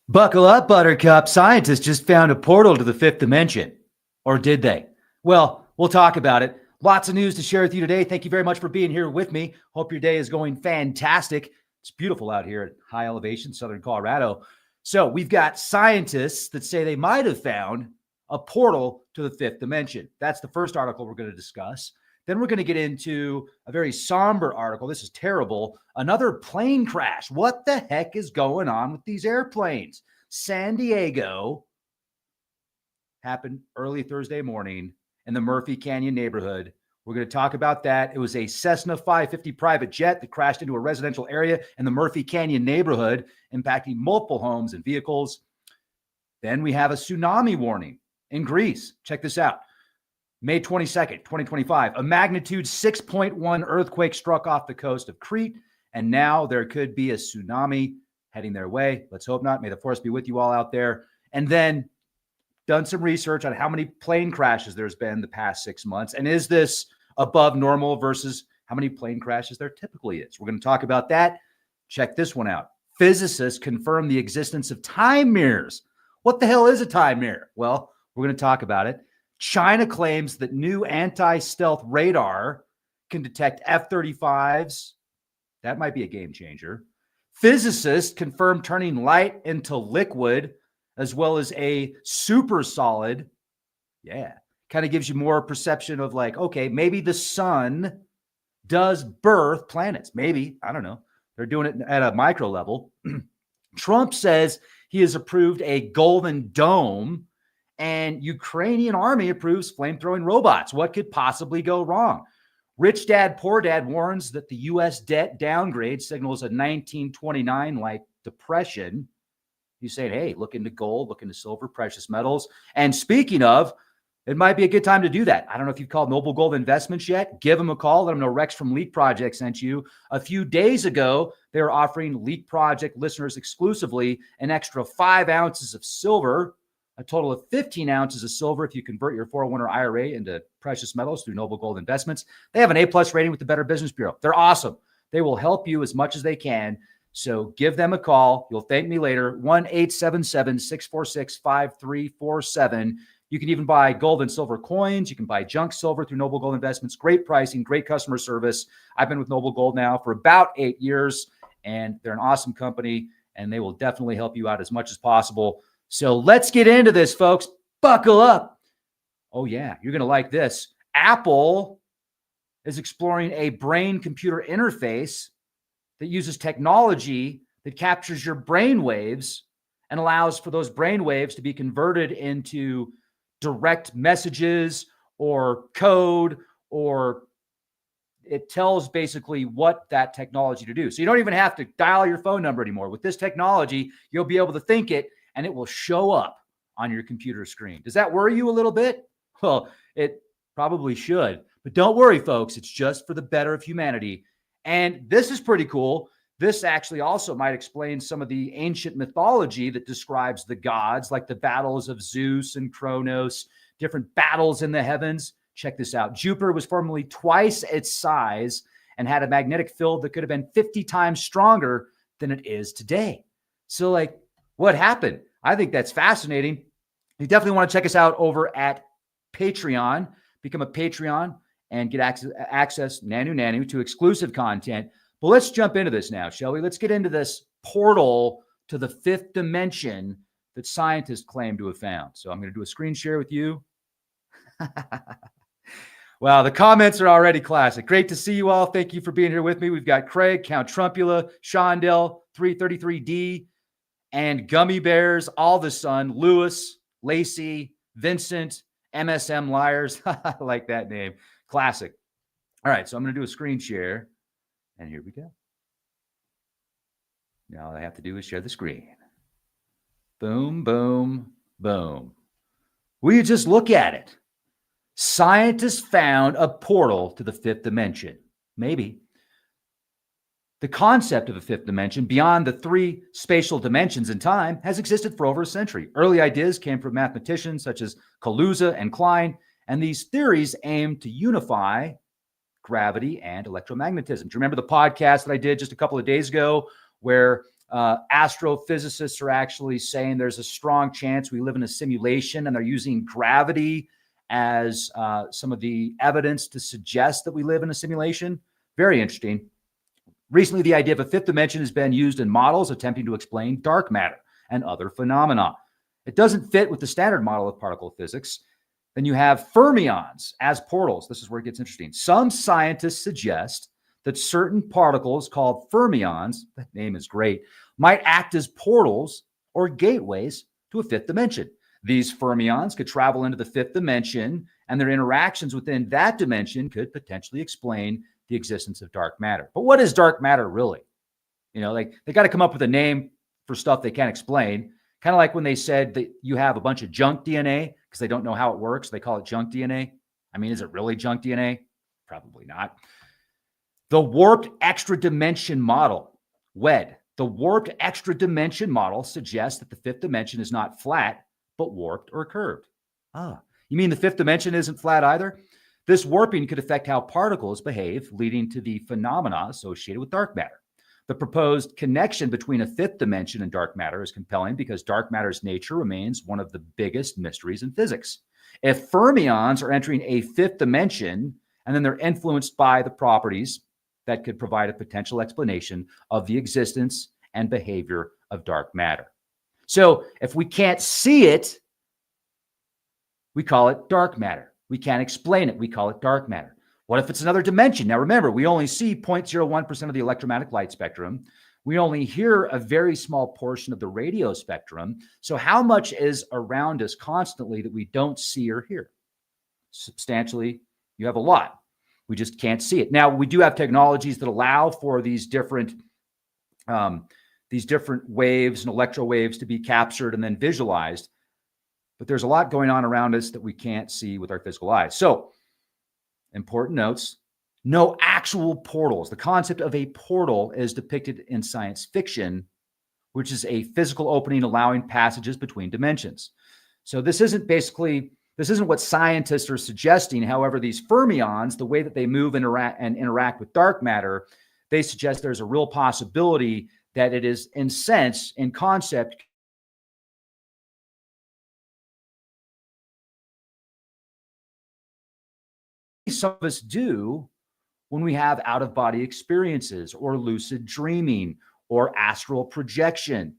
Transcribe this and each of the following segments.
Buckle up, Buttercup. Scientists just found a portal to the fifth dimension. Or did they? Well, we'll talk about it. Lots of news to share with you today. Thank you very much for being here with me. Hope your day is going fantastic. It's beautiful out here at high elevation, southern Colorado. So we've got scientists that say they might have found a portal to the fifth dimension. That's the first article we're going to discuss. Then we're going to get into a very somber article. This is terrible. Another plane crash. What the heck is going on with these airplanes? San Diego happened early Thursday morning in the Murphy Canyon neighborhood. We're going to talk about that. It was a Cessna 550 private jet that crashed into a residential area in the Murphy Canyon neighborhood, impacting multiple homes and vehicles. Then we have a tsunami warning in Greece. Check this out. May 22nd, 2025, a magnitude 6.1 earthquake struck off the coast of Crete, and now there could be a tsunami heading their way. Let's hope not. May the force be with you all out there. And then done some research on how many plane crashes there's been the past 6 months, and is this above normal versus how many plane crashes there typically is. We're going to talk about that. Check this one out. Physicists confirm the existence of time mirrors. What the hell is a time mirror? Well, we're going to talk about it. China claims that new anti-stealth radar can detect F-35s. That might be a game changer. Physicists confirm turning light into liquid, as well as a supersolid. Yeah, kind of gives you more perception of like, okay, maybe the sun does birth planets. Maybe, I don't know. They're doing it at a micro level. Trump says he has approved a golden dome, and Ukrainian army approves flame-throwing robots. What could possibly go wrong? Rich dad, poor dad warns that the U.S. debt downgrade signals a 1929-like depression. He's saying, hey, look into gold, look into silver, precious metals. And speaking of, it might be a good time to do that. I don't know if you've called Noble Gold Investments yet. Give them a call. Let them know Rex from Leak Project sent you. A few days ago, they were offering Leak Project listeners exclusively an extra 5 ounces of silver, a total of 15 ounces of silver if you convert your 401 or IRA into precious metals through Noble Gold Investments. They have an A+ rating with the Better Business Bureau. They're awesome. They will help you as much as they can. So give them a call. You'll thank me later. 1-877-646-5347. You can even buy gold and silver coins. You can buy junk silver through Noble Gold Investments. Great pricing, great customer service. I've been with Noble Gold now for about 8 years, and they're an awesome company, and they will definitely help you out as much as possible. So let's get into this, folks. Buckle up. Oh, yeah, you're going to like this. Apple is exploring a brain-computer interface that uses technology that captures your brain waves and allows for those brain waves to be converted into direct messages or code, or it tells basically what that technology to do. So you don't even have to dial your phone number anymore. With this technology, you'll be able to think it, and it will show up on your computer screen. Does that worry you a little bit? Well, it probably should. But don't worry, folks. It's just for the better of humanity. And this is pretty cool. This actually also might explain some of the ancient mythology that describes the gods, like the battles of Zeus and Kronos, different battles in the heavens. Check this out. Jupiter was formerly twice its size and had a magnetic field that could have been 50 times stronger than it is today. So, like, what happened? I think that's fascinating. You definitely want to check us out over at Patreon. Become a Patreon and get access nanu to exclusive content. But let's jump into this now, shall we? Let's get into this portal to the fifth dimension that scientists claim to have found. So I'm going to do a screen share with you. Wow, the comments are already classic. Great to see you all. Thank you for being here with me. We've got Craig, Count Trumpula, Shondell, 333D, and Gummy Bears, All the Sun, Lewis, Lacey, Vincent, MSM Liars. I like that name. Classic. All right, so I'm going to do a screen share, and here we go. Now all I have to do is share the screen. Boom, boom, boom. Will you just look at it? Scientists found a portal to the fifth dimension. Maybe. The concept of a fifth dimension beyond the 3 spatial dimensions in time has existed for over a century. Early ideas came from mathematicians such as Kaluza and Klein, and these theories aim to unify gravity and electromagnetism. Do you remember the podcast that I did just a couple of days ago where Astrophysicists are actually saying there's a strong chance we live in a simulation, and they're using gravity as some of the evidence to suggest that we live in a simulation. Very interesting. Recently, the idea of a fifth dimension has been used in models attempting to explain dark matter and other phenomena. It doesn't fit with the standard model of particle physics. Then you have fermions as portals. This is where it gets interesting. Some scientists suggest that certain particles called fermions, that name is great, might act as portals or gateways to a fifth dimension. These fermions could travel into the fifth dimension, and their interactions within that dimension could potentially explain the existence of dark matter. But what is dark matter really? You know, like they got to come up with a name for stuff they can't explain. Kind of like when they said that you have a bunch of junk DNA because they don't know how it works. They call it junk DNA. I mean, is it really junk DNA? Probably not. The warped extra dimension model, WED. The warped extra dimension model suggests that the fifth dimension is not flat, but warped or curved. You mean the fifth dimension isn't flat either? This warping could affect how particles behave, leading to the phenomena associated with dark matter. The proposed connection between a fifth dimension and dark matter is compelling because dark matter's nature remains one of the biggest mysteries in physics. If fermions are entering a fifth dimension and then they're influenced by the properties that could provide a potential explanation of the existence and behavior of dark matter. So if we can't see it, we call it dark matter. We can't explain it. We call it dark matter. What if it's another dimension? Now, remember, we only see 0.01% of the electromagnetic light spectrum. We only hear a very small portion of the radio spectrum. So how much is around us constantly that we don't see or hear? Substantially, you have a lot. We just can't see it. Now, we do have technologies that allow for these different waves and electro waves to be captured and then visualized. But there's a lot going on around us that we can't see with our physical eyes. So, important notes, no actual portals. The concept of a portal is depicted in science fiction, which is a physical opening allowing passages between dimensions. So this isn't what scientists are suggesting. However, these fermions, the way that they move and interact with dark matter, they suggest there's a real possibility that it is, in concept, some of us do when we have out-of-body experiences or lucid dreaming or astral projection.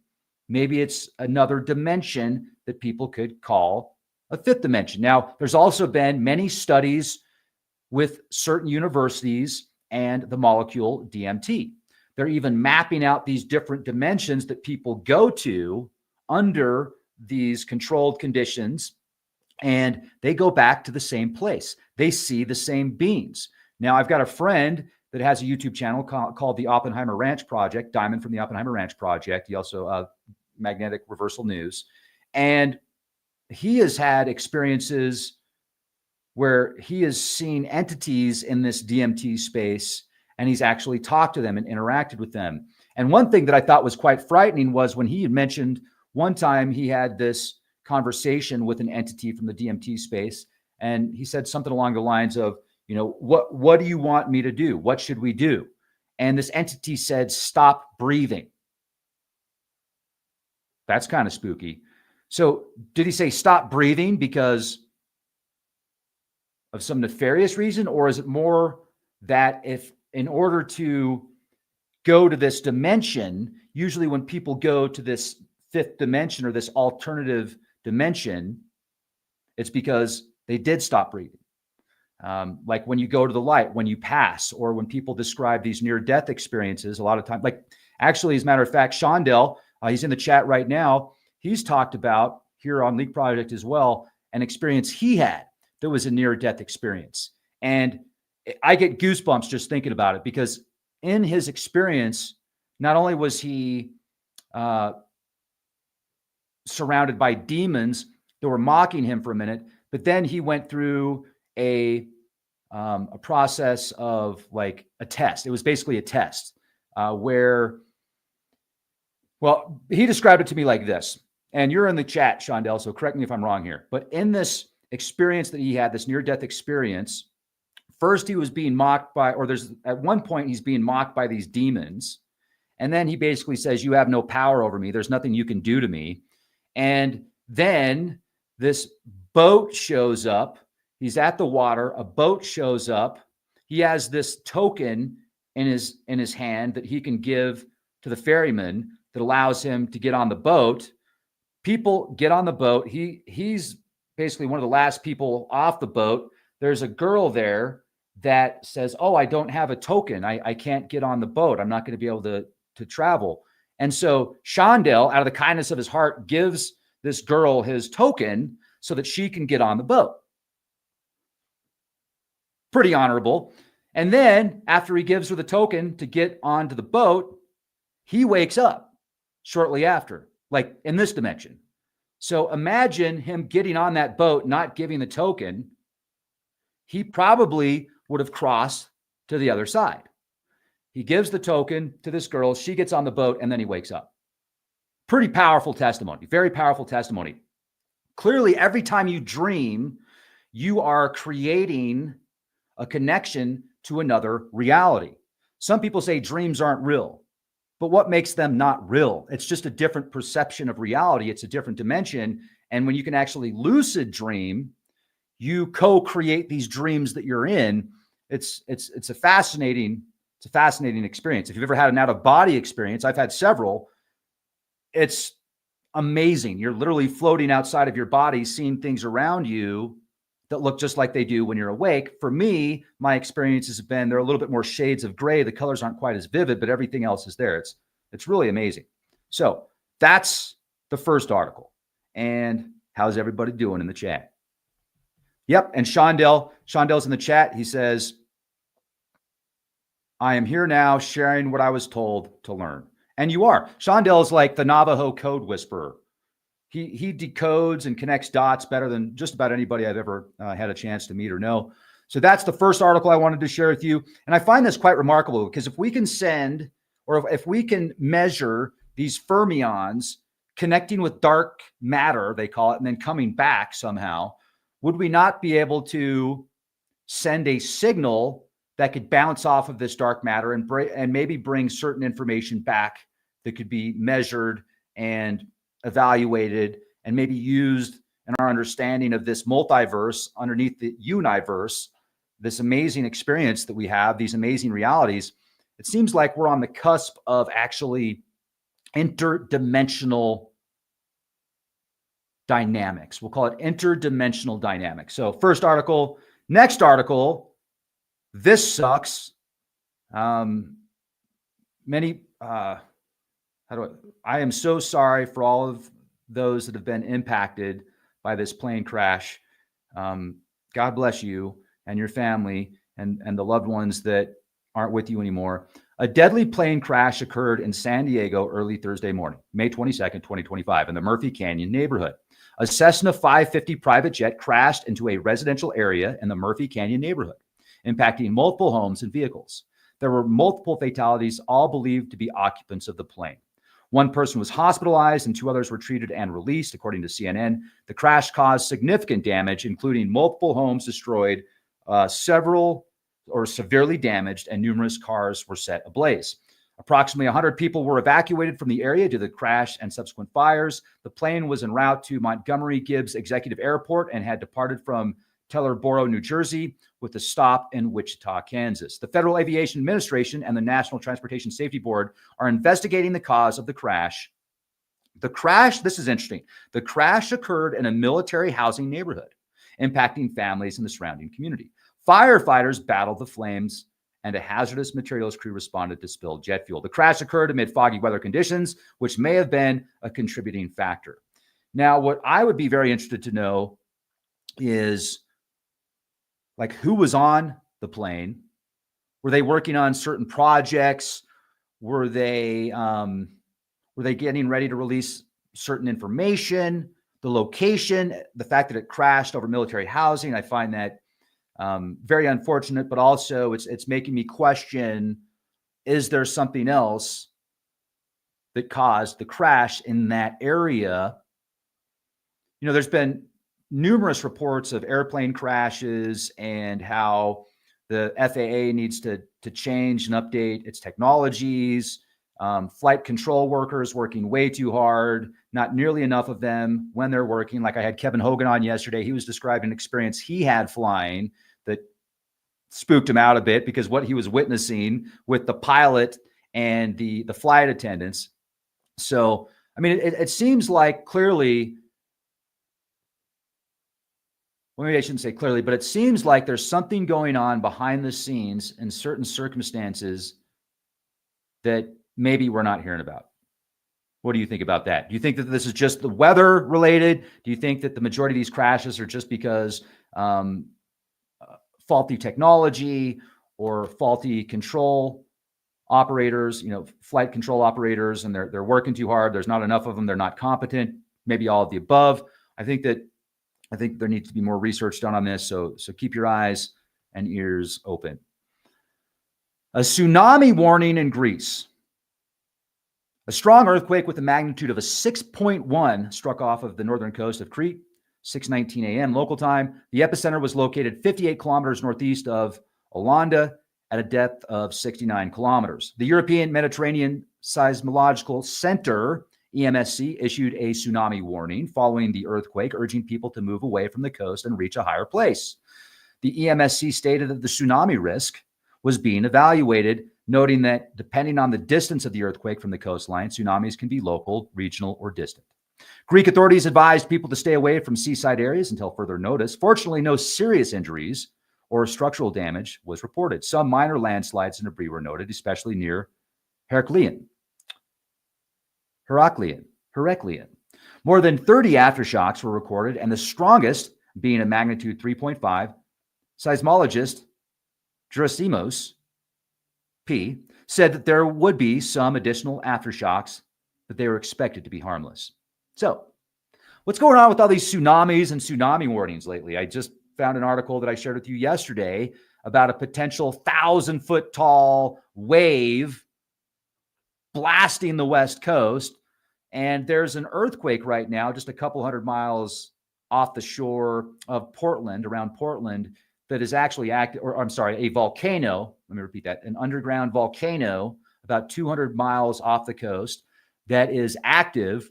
Maybe it's another dimension that people could call a fifth dimension. Now, there's also been many studies with certain universities and the molecule DMT. They're even mapping out these different dimensions that people go to under these controlled conditions, and they go back to the same place. They see the same beings. Now, I've got a friend that has a YouTube channel called the Oppenheimer Ranch Project, Diamond from the Oppenheimer Ranch Project. He also Magnetic Reversal News. And he has had experiences where he has seen entities in this DMT space, and he's actually talked to them and interacted with them. And one thing that I thought was quite frightening was when he had mentioned one time he had this conversation with an entity from the DMT space, and he said something along the lines of, you know, what do you want me to do? What should we do? And this entity said, stop breathing. That's kind of spooky. So did he say stop breathing because of some nefarious reason? Or is it more that if in order to go to this dimension, usually when people go to this fifth dimension or this alternative dimension, it's because they did stop breathing. Like when you go to the light, when you pass, or when people describe these near-death experiences, a lot of times, like actually, as a matter of fact, Shondell, he's in the chat right now. He's talked about here on Leak Project as well, an experience he had that was a near-death experience. And I get goosebumps just thinking about it, because in his experience, not only was he surrounded by demons that were mocking him for a minute, but then he went through a process of like a test. It was basically a test where, well, he described it to me like this, and you're in the chat, Shondell, so correct me if I'm wrong here. But in this experience that he had, this near-death experience, first he was being mocked by, or at one point he's being mocked by these demons. And then he basically says, you have no power over me. There's nothing you can do to me. And then this boat shows up. He's at the water. A boat shows up. He has this token in his hand that he can give to the ferryman that allows him to get on the boat. People get on the boat. He's basically one of the last people off the boat. There's a girl there that says, oh, I don't have a token. I can't get on the boat. I'm not going to be able to travel. And so Shondell, out of the kindness of his heart, gives this girl his token so that she can get on the boat. Pretty honorable. And then after he gives her the token to get onto the boat, he wakes up shortly after, like in this dimension. So imagine him getting on that boat, not giving the token. He probably would have crossed to the other side. He gives the token to this girl. She gets on the boat, and then he wakes up. Pretty powerful testimony. Very powerful testimony. Clearly, every time you dream, you are creating a connection to another reality. Some people say dreams aren't real, but what makes them not real? It's just a different perception of reality. It's a different dimension. And when you can actually lucid dream, you co-create these dreams that you're in. It's a fascinating experience. If you've ever had an out-of-body experience, I've had several. It's amazing. You're literally floating outside of your body, seeing things around you that look just like they do when you're awake. For me, my experiences have been, they're a little bit more shades of gray. The colors aren't quite as vivid, but everything else is there. It's really amazing. So that's the first article. And how's everybody doing in the chat? Yep. And Shondell's in the chat. He says, I am here now sharing what I was told to learn. And you are. Shondell's like the Navajo code whisperer. He decodes and connects dots better than just about anybody I've ever had a chance to meet or know. So that's the first article I wanted to share with you. And I find this quite remarkable because if we can send, or if we can measure these fermions connecting with dark matter, they call it, and then coming back somehow, would we not be able to send a signal that could bounce off of this dark matter and maybe bring certain information back that could be measured and evaluated and maybe used in our understanding of this multiverse underneath the universe, this amazing experience that we have, these amazing realities? It seems like we're on the cusp of actually interdimensional dynamics. We'll call it interdimensional dynamics. So first article, next article, this sucks. I am so sorry for all of those that have been impacted by this plane crash. God bless you and your family and the loved ones that aren't with you anymore. A deadly plane crash occurred in San Diego early Thursday morning, May 22nd, 2025, in the Murphy Canyon neighborhood. A Cessna 550 private jet crashed into a residential area in the Murphy Canyon neighborhood, impacting multiple homes and vehicles. There were multiple fatalities, all believed to be occupants of the plane. One person was hospitalized and two others were treated and released, according to CNN. The crash caused significant damage, including multiple homes destroyed, several or severely damaged, and numerous cars were set ablaze. Approximately 100 people were evacuated from the area due to the crash and subsequent fires. The plane was en route to Montgomery Gibbs Executive Airport and had departed from Teterboro, New Jersey, with a stop in Wichita, Kansas. The Federal Aviation Administration and the National Transportation Safety Board are investigating the cause of the crash. The crash, this is interesting. The crash occurred in a military housing neighborhood, impacting families in the surrounding community. Firefighters battled the flames, and a hazardous materials crew responded to spilled jet fuel. The crash occurred amid foggy weather conditions, which may have been a contributing factor. Now, what I would be very interested to know is, like, who was on the plane? Were they working on certain projects? Were they getting ready to release certain information? The location, the fact that it crashed over military housing, I find that very unfortunate, but also it's making me question, is there something else that caused the crash in that area? You know, there's been numerous reports of airplane crashes and how the FAA needs to change and update its technologies. Flight control workers working way too hard, not nearly enough of them when they're working. Like I had Kevin Hogan on yesterday. He was describing an experience he had flying that spooked him out a bit because what he was witnessing with the pilot and the flight attendants. So, I mean, it seems like clearly, well, maybe I shouldn't say clearly, but it seems like there's something going on behind the scenes in certain circumstances that maybe we're not hearing about. What do you think about that? Do you think that this is just the weather related? Do you think that the majority of these crashes are just because faulty technology or faulty control operators, flight control operators, and they're working too hard? There's not enough of them. They're not competent. Maybe all of the above. I think there needs to be more research done on this. So keep your eyes and ears open. A tsunami warning in Greece. A strong earthquake with a magnitude of a 6.1 struck off of the northern coast of Crete, 6:19 a.m. local time. The epicenter was located 58 kilometers northeast of Olanda at a depth of 69 kilometers. The European Mediterranean Seismological Center, EMSC, issued a tsunami warning following the earthquake, urging people to move away from the coast and reach a higher place. The EMSC stated that the tsunami risk was being evaluated, noting that depending on the distance of the earthquake from the coastline, tsunamis can be local, regional, or distant. Greek authorities advised people to stay away from seaside areas until further notice. Fortunately, no serious injuries or structural damage was reported. Some minor landslides and debris were noted, especially near Heraklion. More than 30 aftershocks were recorded, and the strongest being a magnitude 3.5. Seismologist Gerasimos P. said that there would be some additional aftershocks, but they were expected to be harmless. So, what's going on with all these tsunamis and tsunami warnings lately? I just found an article that I shared with you yesterday about a potential 1,000-foot tall wave blasting the West Coast. And there's an earthquake right now, just a couple hundred miles off the shore of Portland, around Portland, that is actually active, a volcano. Let me repeat that. An underground volcano about 200 miles off the coast that is active.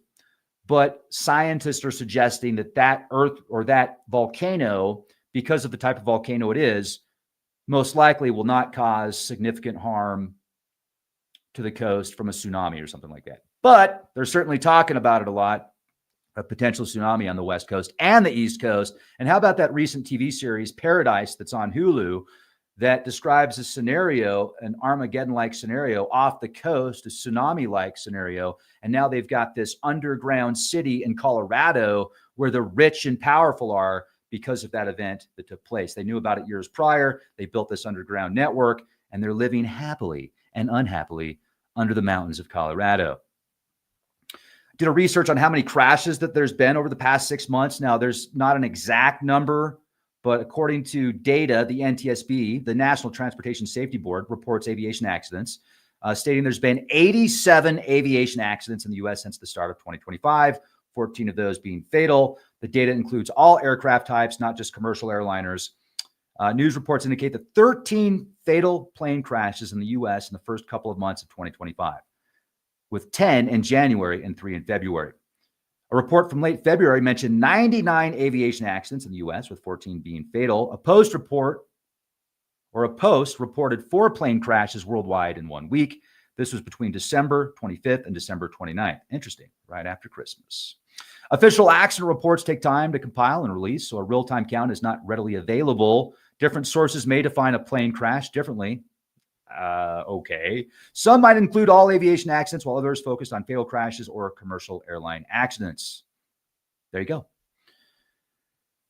But scientists are suggesting that volcano, because of the type of volcano it is, most likely will not cause significant harm to the coast from a tsunami or something like that. But they're certainly talking about it a lot, a potential tsunami on the West Coast and the East Coast. And how about that recent TV series, Paradise, that's on Hulu, that describes a scenario, an Armageddon-like scenario off the coast, a tsunami-like scenario. And now they've got this underground city in Colorado where the rich and powerful are because of that event that took place. They knew about it years prior. They built this underground network, and they're living happily and unhappily under the mountains of Colorado. Did a research on how many crashes that there's been over the past 6 months. Now, there's not an exact number, but according to data, the NTSB, the National Transportation Safety Board, reports aviation accidents, stating there's been 87 aviation accidents in the U.S. since the start of 2025, 14 of those being fatal. The data includes all aircraft types, not just commercial airliners. News reports indicate that 13 fatal plane crashes in the U.S. in the first couple of months of 2025, with 10 in January and 3 in February. A report from late February mentioned 99 aviation accidents in the U.S., with 14 being fatal. A Post reported 4 plane crashes worldwide in 1 week. This was between December 25th and December 29th. Interesting, right after Christmas. Official accident reports take time to compile and release, so a real-time count is not readily available. Different sources may define a plane crash differently. Okay. Some might include all aviation accidents, while others focused on fatal crashes or commercial airline accidents. There you go.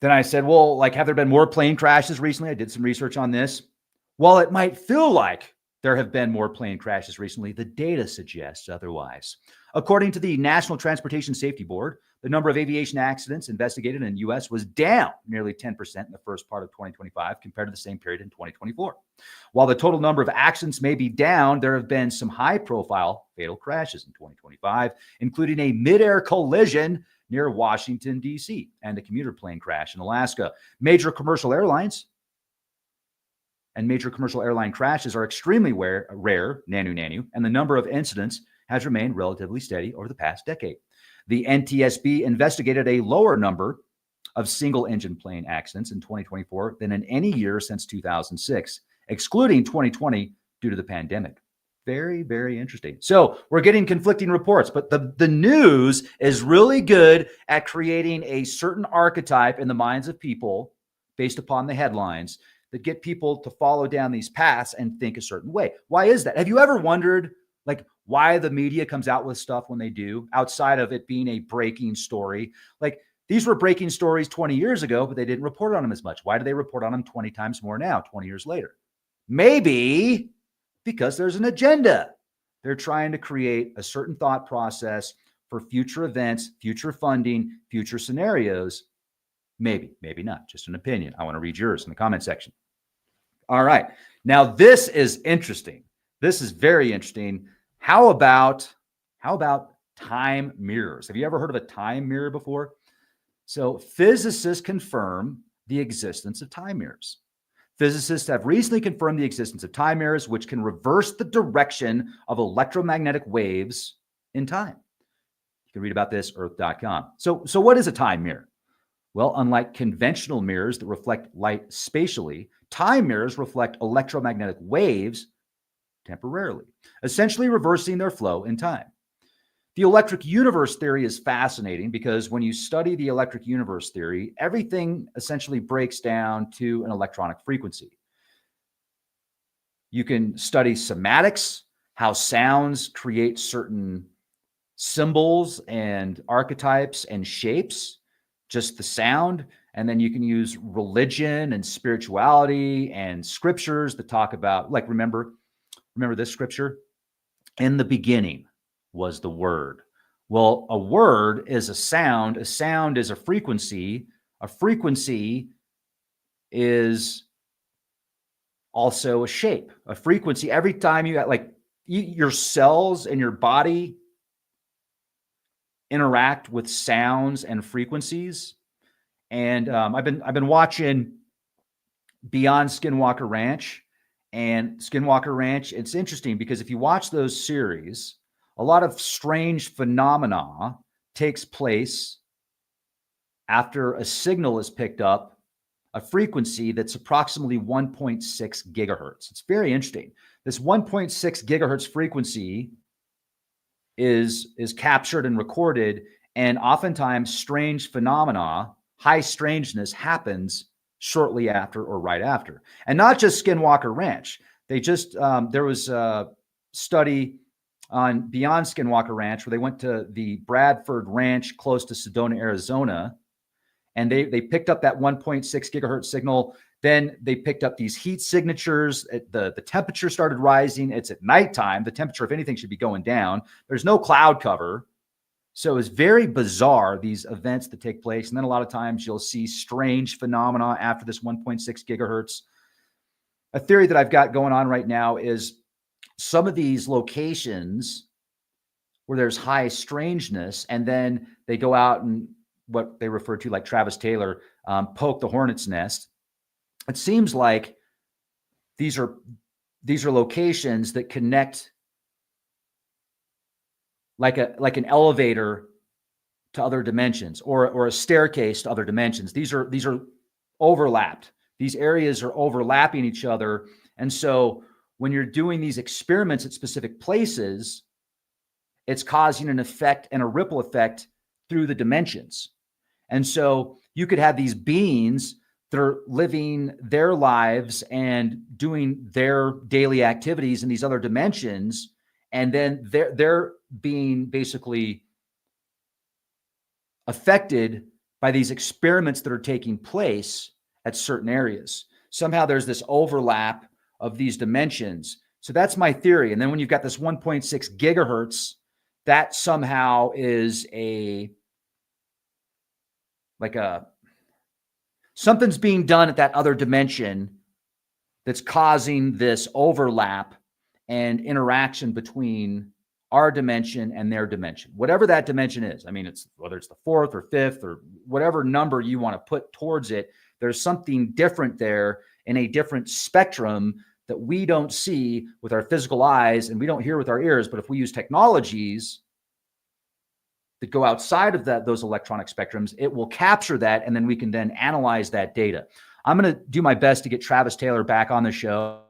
Then I said, well, have there been more plane crashes recently? I did some research on this. While it might feel like there have been more plane crashes recently, the data suggests otherwise. According to the National Transportation Safety Board, the number of aviation accidents investigated in the U.S. was down nearly 10% in the first part of 2025 compared to the same period in 2024. While the total number of accidents may be down, there have been some high-profile fatal crashes in 2025, including a mid-air collision near Washington, D.C., and a commuter plane crash in Alaska. Major commercial airline crashes are extremely rare, nanu, and the number of incidents has remained relatively steady over the past decade. The NTSB investigated a lower number of single-engine plane accidents in 2024 than in any year since 2006, excluding 2020 due to the pandemic. Very, very interesting. So we're getting conflicting reports, but the news is really good at creating a certain archetype in the minds of people based upon the headlines that get people to follow down these paths and think a certain way. Why is that? Have you ever wondered, like, why the media comes out with stuff when they do, outside of it being a breaking story? Like, these were breaking stories 20 years ago, but they didn't report on them as much. Why do they report on them 20 times more now, 20 years later? Maybe because there's an agenda. They're trying to create a certain thought process for future events, future funding, future scenarios. Maybe, maybe not. Just an opinion. I want to read yours in the comment section. All right. Now, this is interesting. This is very interesting. How about time mirrors? Have you ever heard of a time mirror before? So physicists confirm the existence of time mirrors. Physicists have recently confirmed the existence of time mirrors, which can reverse the direction of electromagnetic waves in time. You can read about this, earth.com. So what is a time mirror? Well, unlike conventional mirrors that reflect light spatially, time mirrors reflect electromagnetic waves temporarily, essentially reversing their flow in time. The electric universe theory is fascinating because when you study the electric universe theory, everything essentially breaks down to an electronic frequency. You can study sematics, how sounds create certain symbols and archetypes and shapes, just the sound. And then you can use religion and spirituality and scriptures that talk about, like, remember this scripture? In the beginning was the word. Well, a word is a sound. A sound is a frequency. A frequency is also a shape. A frequency, every time you got, like, your cells in your body interact with sounds and frequencies. And I've been watching Beyond Skinwalker Ranch and Skinwalker Ranch. It's interesting because if you watch those series, a lot of strange phenomena takes place after a signal is picked up, a frequency that's approximately 1.6 gigahertz. It's very interesting. This 1.6 gigahertz frequency is captured and recorded, and oftentimes strange phenomena, high strangeness, happens shortly after or right after. And not just Skinwalker Ranch. They just, there was a study on Beyond Skinwalker Ranch where they went to the Bradford Ranch close to Sedona, Arizona, and they picked up that 1.6 gigahertz signal. Then they picked up these heat signatures. The temperature started rising. It's at nighttime. The temperature, if anything, should be going down. There's no cloud cover. So it's very bizarre, these events that take place. And then a lot of times you'll see strange phenomena after this 1.6 gigahertz. A theory that I've got going on right now is some of these locations where there's high strangeness, and then they go out and what they refer to, like Travis Taylor, poke the hornet's nest. It seems like these are locations that connect like an elevator to other dimensions, or a staircase to other dimensions. These are overlapped. These areas are overlapping each other. And so when you're doing these experiments at specific places, it's causing an effect and a ripple effect through the dimensions. And so you could have these beings that are living their lives and doing their daily activities in these other dimensions, and then they're being basically affected by these experiments that are taking place at certain areas. Somehow there's this overlap of these dimensions. So that's my theory. And then when you've got this 1.6 gigahertz, that somehow is something's being done at that other dimension that's causing this overlap and interaction between our dimension and their dimension, whatever that dimension is. I mean, it's whether it's the fourth or fifth or whatever number you want to put towards it, there's something different there in a different spectrum that we don't see with our physical eyes and we don't hear with our ears. But if we use technologies that go outside of those electronic spectrums, it will capture that, and then we can then analyze that data. I'm going to do my best to get Travis Taylor back on the show.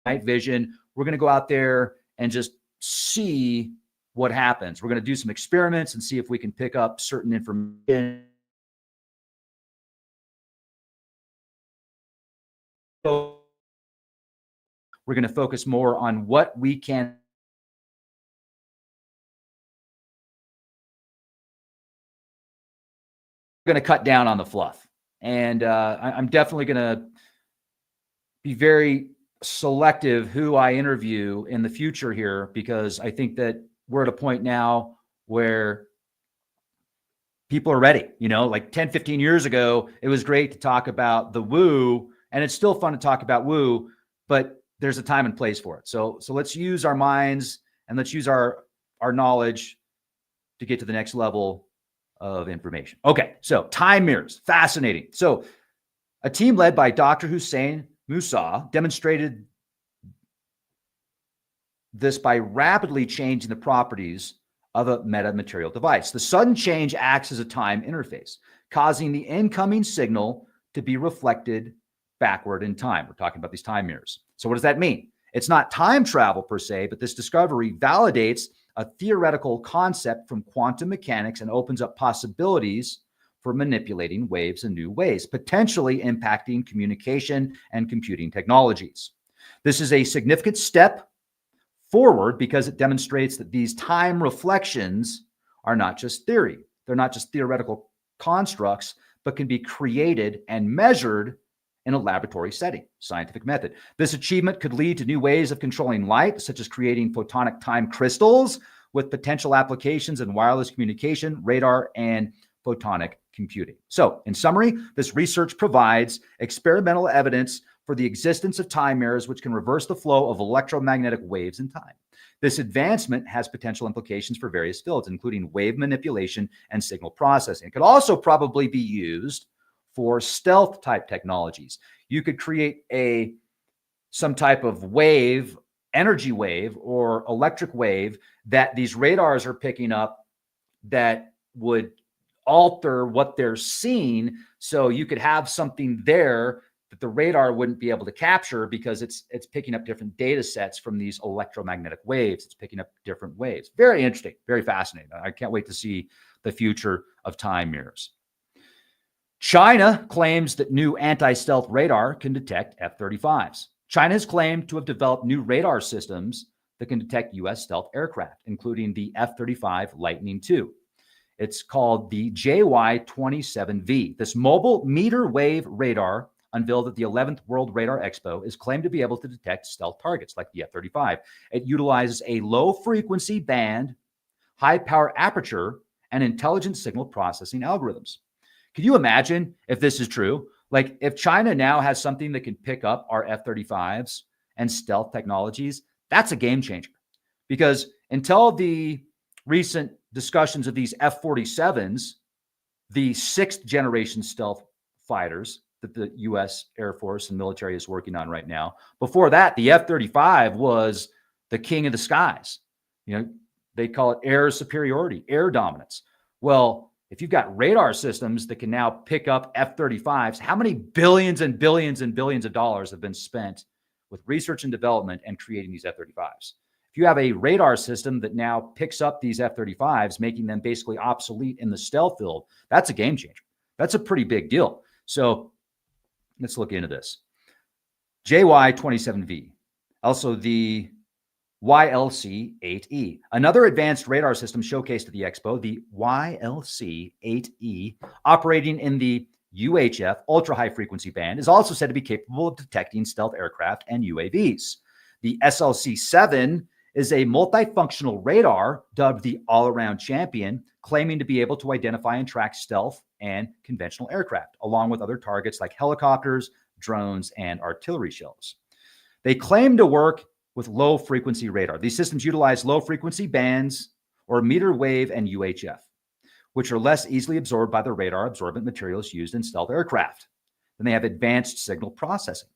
Night vision. We're going to go out there and just see what happens. We're going to do some experiments and see if we can pick up certain information. So we're going to focus more on what we can. We're going to cut down on the fluff. And I'm definitely going to be very selective who I interview in the future here, because I think that we're at a point now where people are ready. You know, like 10, 15 years ago, it was great to talk about the woo, and it's still fun to talk about woo, but there's a time and place for it. So let's use our minds and let's use our knowledge to get to the next level of information. Okay, so time mirrors, fascinating. So a team led by Dr. Hussein Musa demonstrated this by rapidly changing the properties of a metamaterial device. The sudden change acts as a time interface, causing the incoming signal to be reflected backward in time. We're talking about these time mirrors. So what does that mean? It's not time travel per se, but this discovery validates a theoretical concept from quantum mechanics and opens up possibilities for manipulating waves in new ways, potentially impacting communication and computing technologies. This is a significant step forward because it demonstrates that these time reflections are not just theory. They're not just theoretical constructs, but can be created and measured in a laboratory setting, scientific method. This achievement could lead to new ways of controlling light, such as creating photonic time crystals with potential applications in wireless communication, radar, and photonic computing. So, in summary, this research provides experimental evidence for the existence of time mirrors, which can reverse the flow of electromagnetic waves in time. This advancement has potential implications for various fields, including wave manipulation and signal processing. It could also probably be used for stealth type technologies. You could create some type of wave, energy wave or electric wave that these radars are picking up that would alter what they're seeing. So you could have something there that the radar wouldn't be able to capture because it's picking up different data sets from these electromagnetic waves. It's picking up different waves. Very interesting, very fascinating. I can't wait to see the future of time mirrors. China claims that new anti-stealth radar can detect F-35s. China has claimed to have developed new radar systems that can detect U.S. stealth aircraft, including the F-35 Lightning II. It's called the JY-27V. This mobile meter wave radar, unveiled at the 11th World Radar Expo, is claimed to be able to detect stealth targets like the F-35. It utilizes a low-frequency band, high-power aperture, and intelligent signal processing algorithms. Can you imagine if this is true? Like if China now has something that can pick up our F-35s and stealth technologies, that's a game changer. Because until the recent discussions of these F-47s, the 6th generation stealth fighters that the U.S. Air Force and military is working on right now, before that, the F-35 was the king of the skies. You know, they call it air superiority, air dominance. Well, if you've got radar systems that can now pick up F-35s, how many billions and billions and billions of dollars have been spent with research and development and creating these F-35s? If you have a radar system that now picks up these F-35s, making them basically obsolete in the stealth field, that's a game changer. That's a pretty big deal. So let's look into this. JY-27V, also the YLC-8E. Another advanced radar system showcased at the expo, the YLC-8E, operating in the UHF, ultra-high frequency band, is also said to be capable of detecting stealth aircraft and UAVs. The SLC-7 is a multifunctional radar dubbed the all-around champion, claiming to be able to identify and track stealth and conventional aircraft, along with other targets like helicopters, drones, and artillery shells. They claim to work with low frequency radar. These systems utilize low frequency bands or meter wave and UHF, which are less easily absorbed by the radar absorbent materials used in stealth aircraft. Then they have advanced signal processing.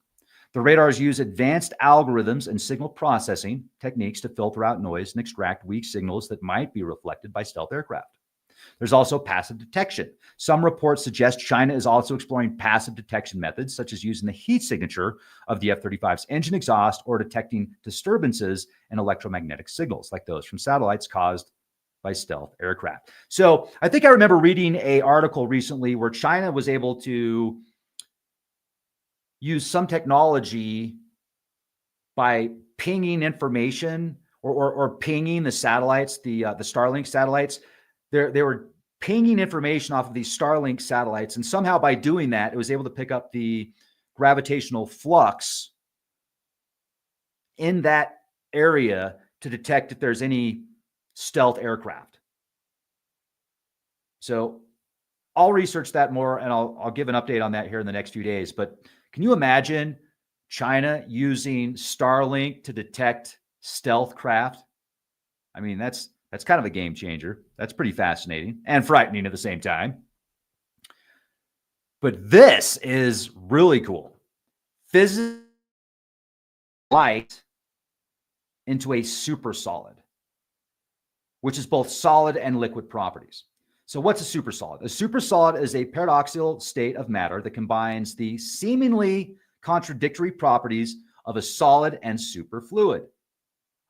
The radars use advanced algorithms and signal processing techniques to filter out noise and extract weak signals that might be reflected by stealth aircraft. There's also passive detection. Some reports suggest China is also exploring passive detection methods, such as using the heat signature of the F-35's engine exhaust or detecting disturbances in electromagnetic signals like those from satellites caused by stealth aircraft. So I think I remember reading an article recently where China was able to use some technology by pinging information or pinging the satellites, the Starlink satellites. They were pinging information off of these Starlink satellites, and somehow by doing that, it was able to pick up the gravitational flux in that area to detect if there's any stealth aircraft. So I'll research that more, and I'll give an update on that here in the next few days. But can you imagine China using Starlink to detect stealth craft? I mean, that's kind of a game changer. That's pretty fascinating and frightening at the same time. But this is really cool. Physicists light into a supersolid, which is both solid and liquid properties. So what's a supersolid? A supersolid is a paradoxical state of matter that combines the seemingly contradictory properties of a solid and superfluid,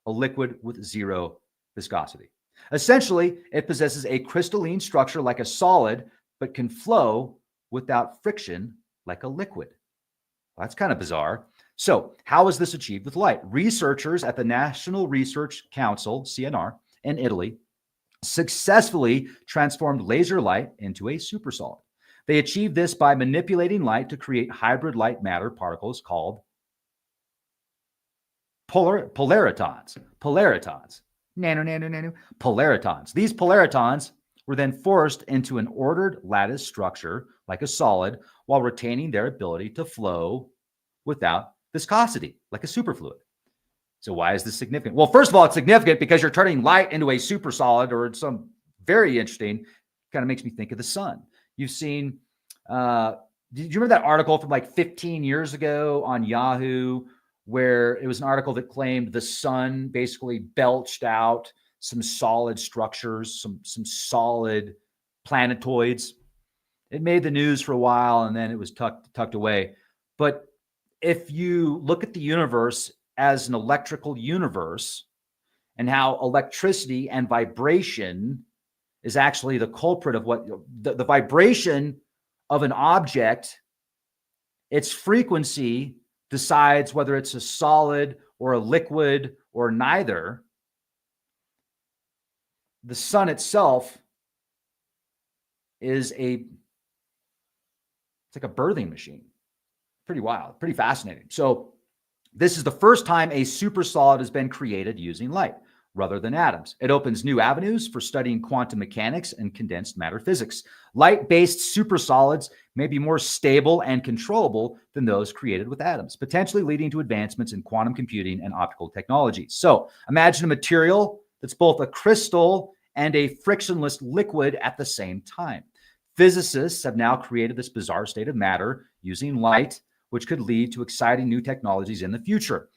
a liquid with zero viscosity. Essentially, it possesses a crystalline structure like a solid, but can flow without friction like a liquid. Well, that's kind of bizarre. So how is this achieved with light? Researchers at the National Research Council, CNR, in Italy, successfully transformed laser light into a supersolid. They achieved this by manipulating light to create hybrid light matter particles called polaritons. Polaritons. These polaritons were then forced into an ordered lattice structure like a solid while retaining their ability to flow without viscosity like a superfluid. So why is this significant? Well, first of all, it's significant because you're turning light into a supersolid, or some very interesting, kind of makes me think of the sun. You've seen, did you remember that article from like 15 years ago on Yahoo, where it was an article that claimed the sun basically belched out some solid structures, some solid planetoids? It made the news for a while, and then it was tucked away. But if you look at the universe as an electrical universe, and how electricity and vibration is actually the culprit of what the vibration of an object, its frequency decides whether it's a solid or a liquid or neither. The sun itself is it's like a birthing machine. Pretty wild, pretty fascinating. So this is the first time a supersolid has been created using light rather than atoms. It opens new avenues for studying quantum mechanics and condensed matter physics. Light-based supersolids may be more stable and controllable than those created with atoms, potentially leading to advancements in quantum computing and optical technology. So imagine a material that's both a crystal and a frictionless liquid at the same time. Physicists have now created this bizarre state of matter using light, which could lead to exciting new technologies in the future.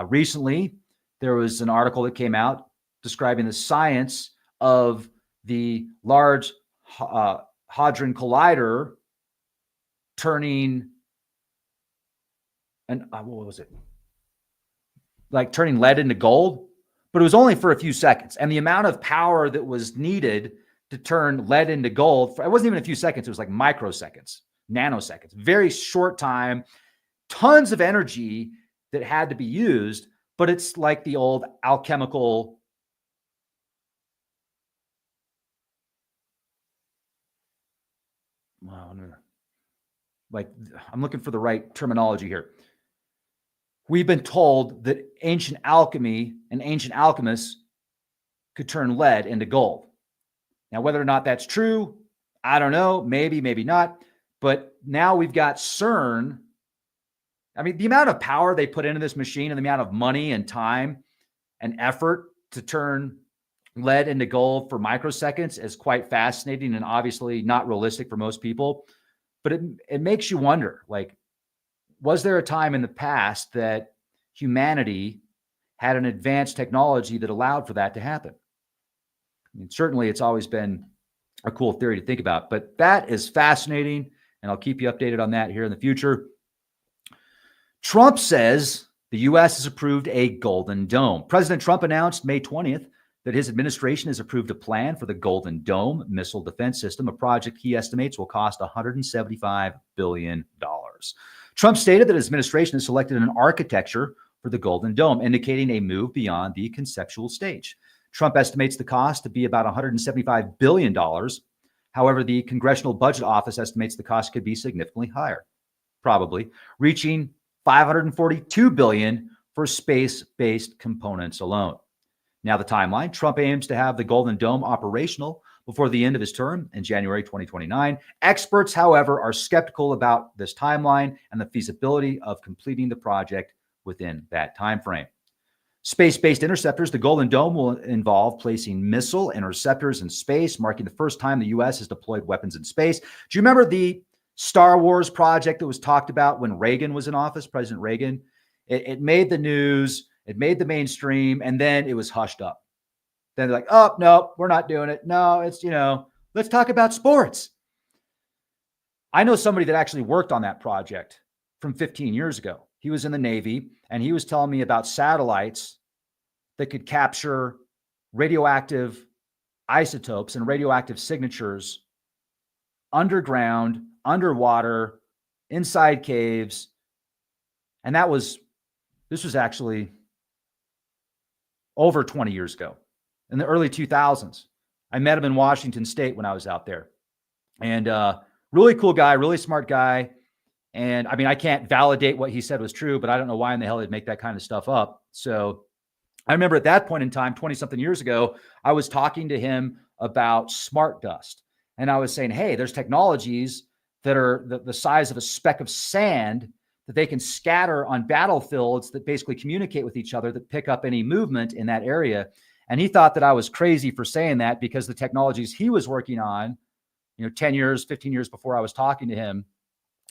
Recently, there was an article that came out describing the science of the Large Hadron Collider turning, what was it? Like turning lead into gold, but it was only for a few seconds. And the amount of power that was needed to turn lead into gold, it wasn't even a few seconds, it was like microseconds, nanoseconds, very short time, tons of energy that had to be used. But it's like the old alchemical I'm looking for the right terminology here. We've been told that ancient alchemy and ancient alchemists could turn lead into gold. Now, whether or not that's true, I don't know. Maybe, maybe not. But now we've got CERN I mean, the amount of power they put into this machine and the amount of money and time and effort to turn lead into gold for microseconds is quite fascinating and obviously not realistic for most people. But it makes you wonder, like, was there a time in the past that humanity had an advanced technology that allowed for that to happen? I mean, certainly it's always been a cool theory to think about, but that is fascinating, and I'll keep you updated on that here in the future. Trump says the U.S. has approved a Golden Dome. President Trump announced May 20th that his administration has approved a plan for the Golden Dome missile defense system, a project he estimates will cost $175 billion. Trump stated that his administration has selected an architecture for the Golden Dome, indicating a move beyond the conceptual stage. Trump estimates the cost to be about $175 billion. However, the Congressional Budget Office estimates the cost could be significantly higher, probably reaching $542 billion for space-based components alone. Now, the timeline: Trump aims to have the Golden Dome operational before the end of his term in January 2029. Experts, however, are skeptical about this timeline and the feasibility of completing the project within that time frame. Space-based interceptors: the Golden Dome will involve placing missile interceptors in space, marking the first time the U.S. has deployed weapons in space. Do you remember the Star Wars project that was talked about when Reagan was in office, President Reagan? It made the news, it made the mainstream, and then it was hushed up. Then they're like, oh, no, we're not doing it. No, it's, let's talk about sports. I know somebody that actually worked on that project from 15 years ago. He was in the Navy, and he was telling me about satellites that could capture radioactive isotopes and radioactive signatures underground, underwater, inside caves. And this was actually over 20 years ago, in the early 2000s. I met him in Washington State when I was out there. And really cool guy, really smart guy. And I mean, I can't validate what he said was true, but I don't know why in the hell he'd make that kind of stuff up. So I remember at that point in time, 20-something years ago, I was talking to him about smart dust. And I was saying, hey, there's technologies that are the size of a speck of sand that they can scatter on battlefields that basically communicate with each other, that pick up any movement in that area. And he thought that I was crazy for saying that because the technologies he was working on, 10 years, 15 years before I was talking to him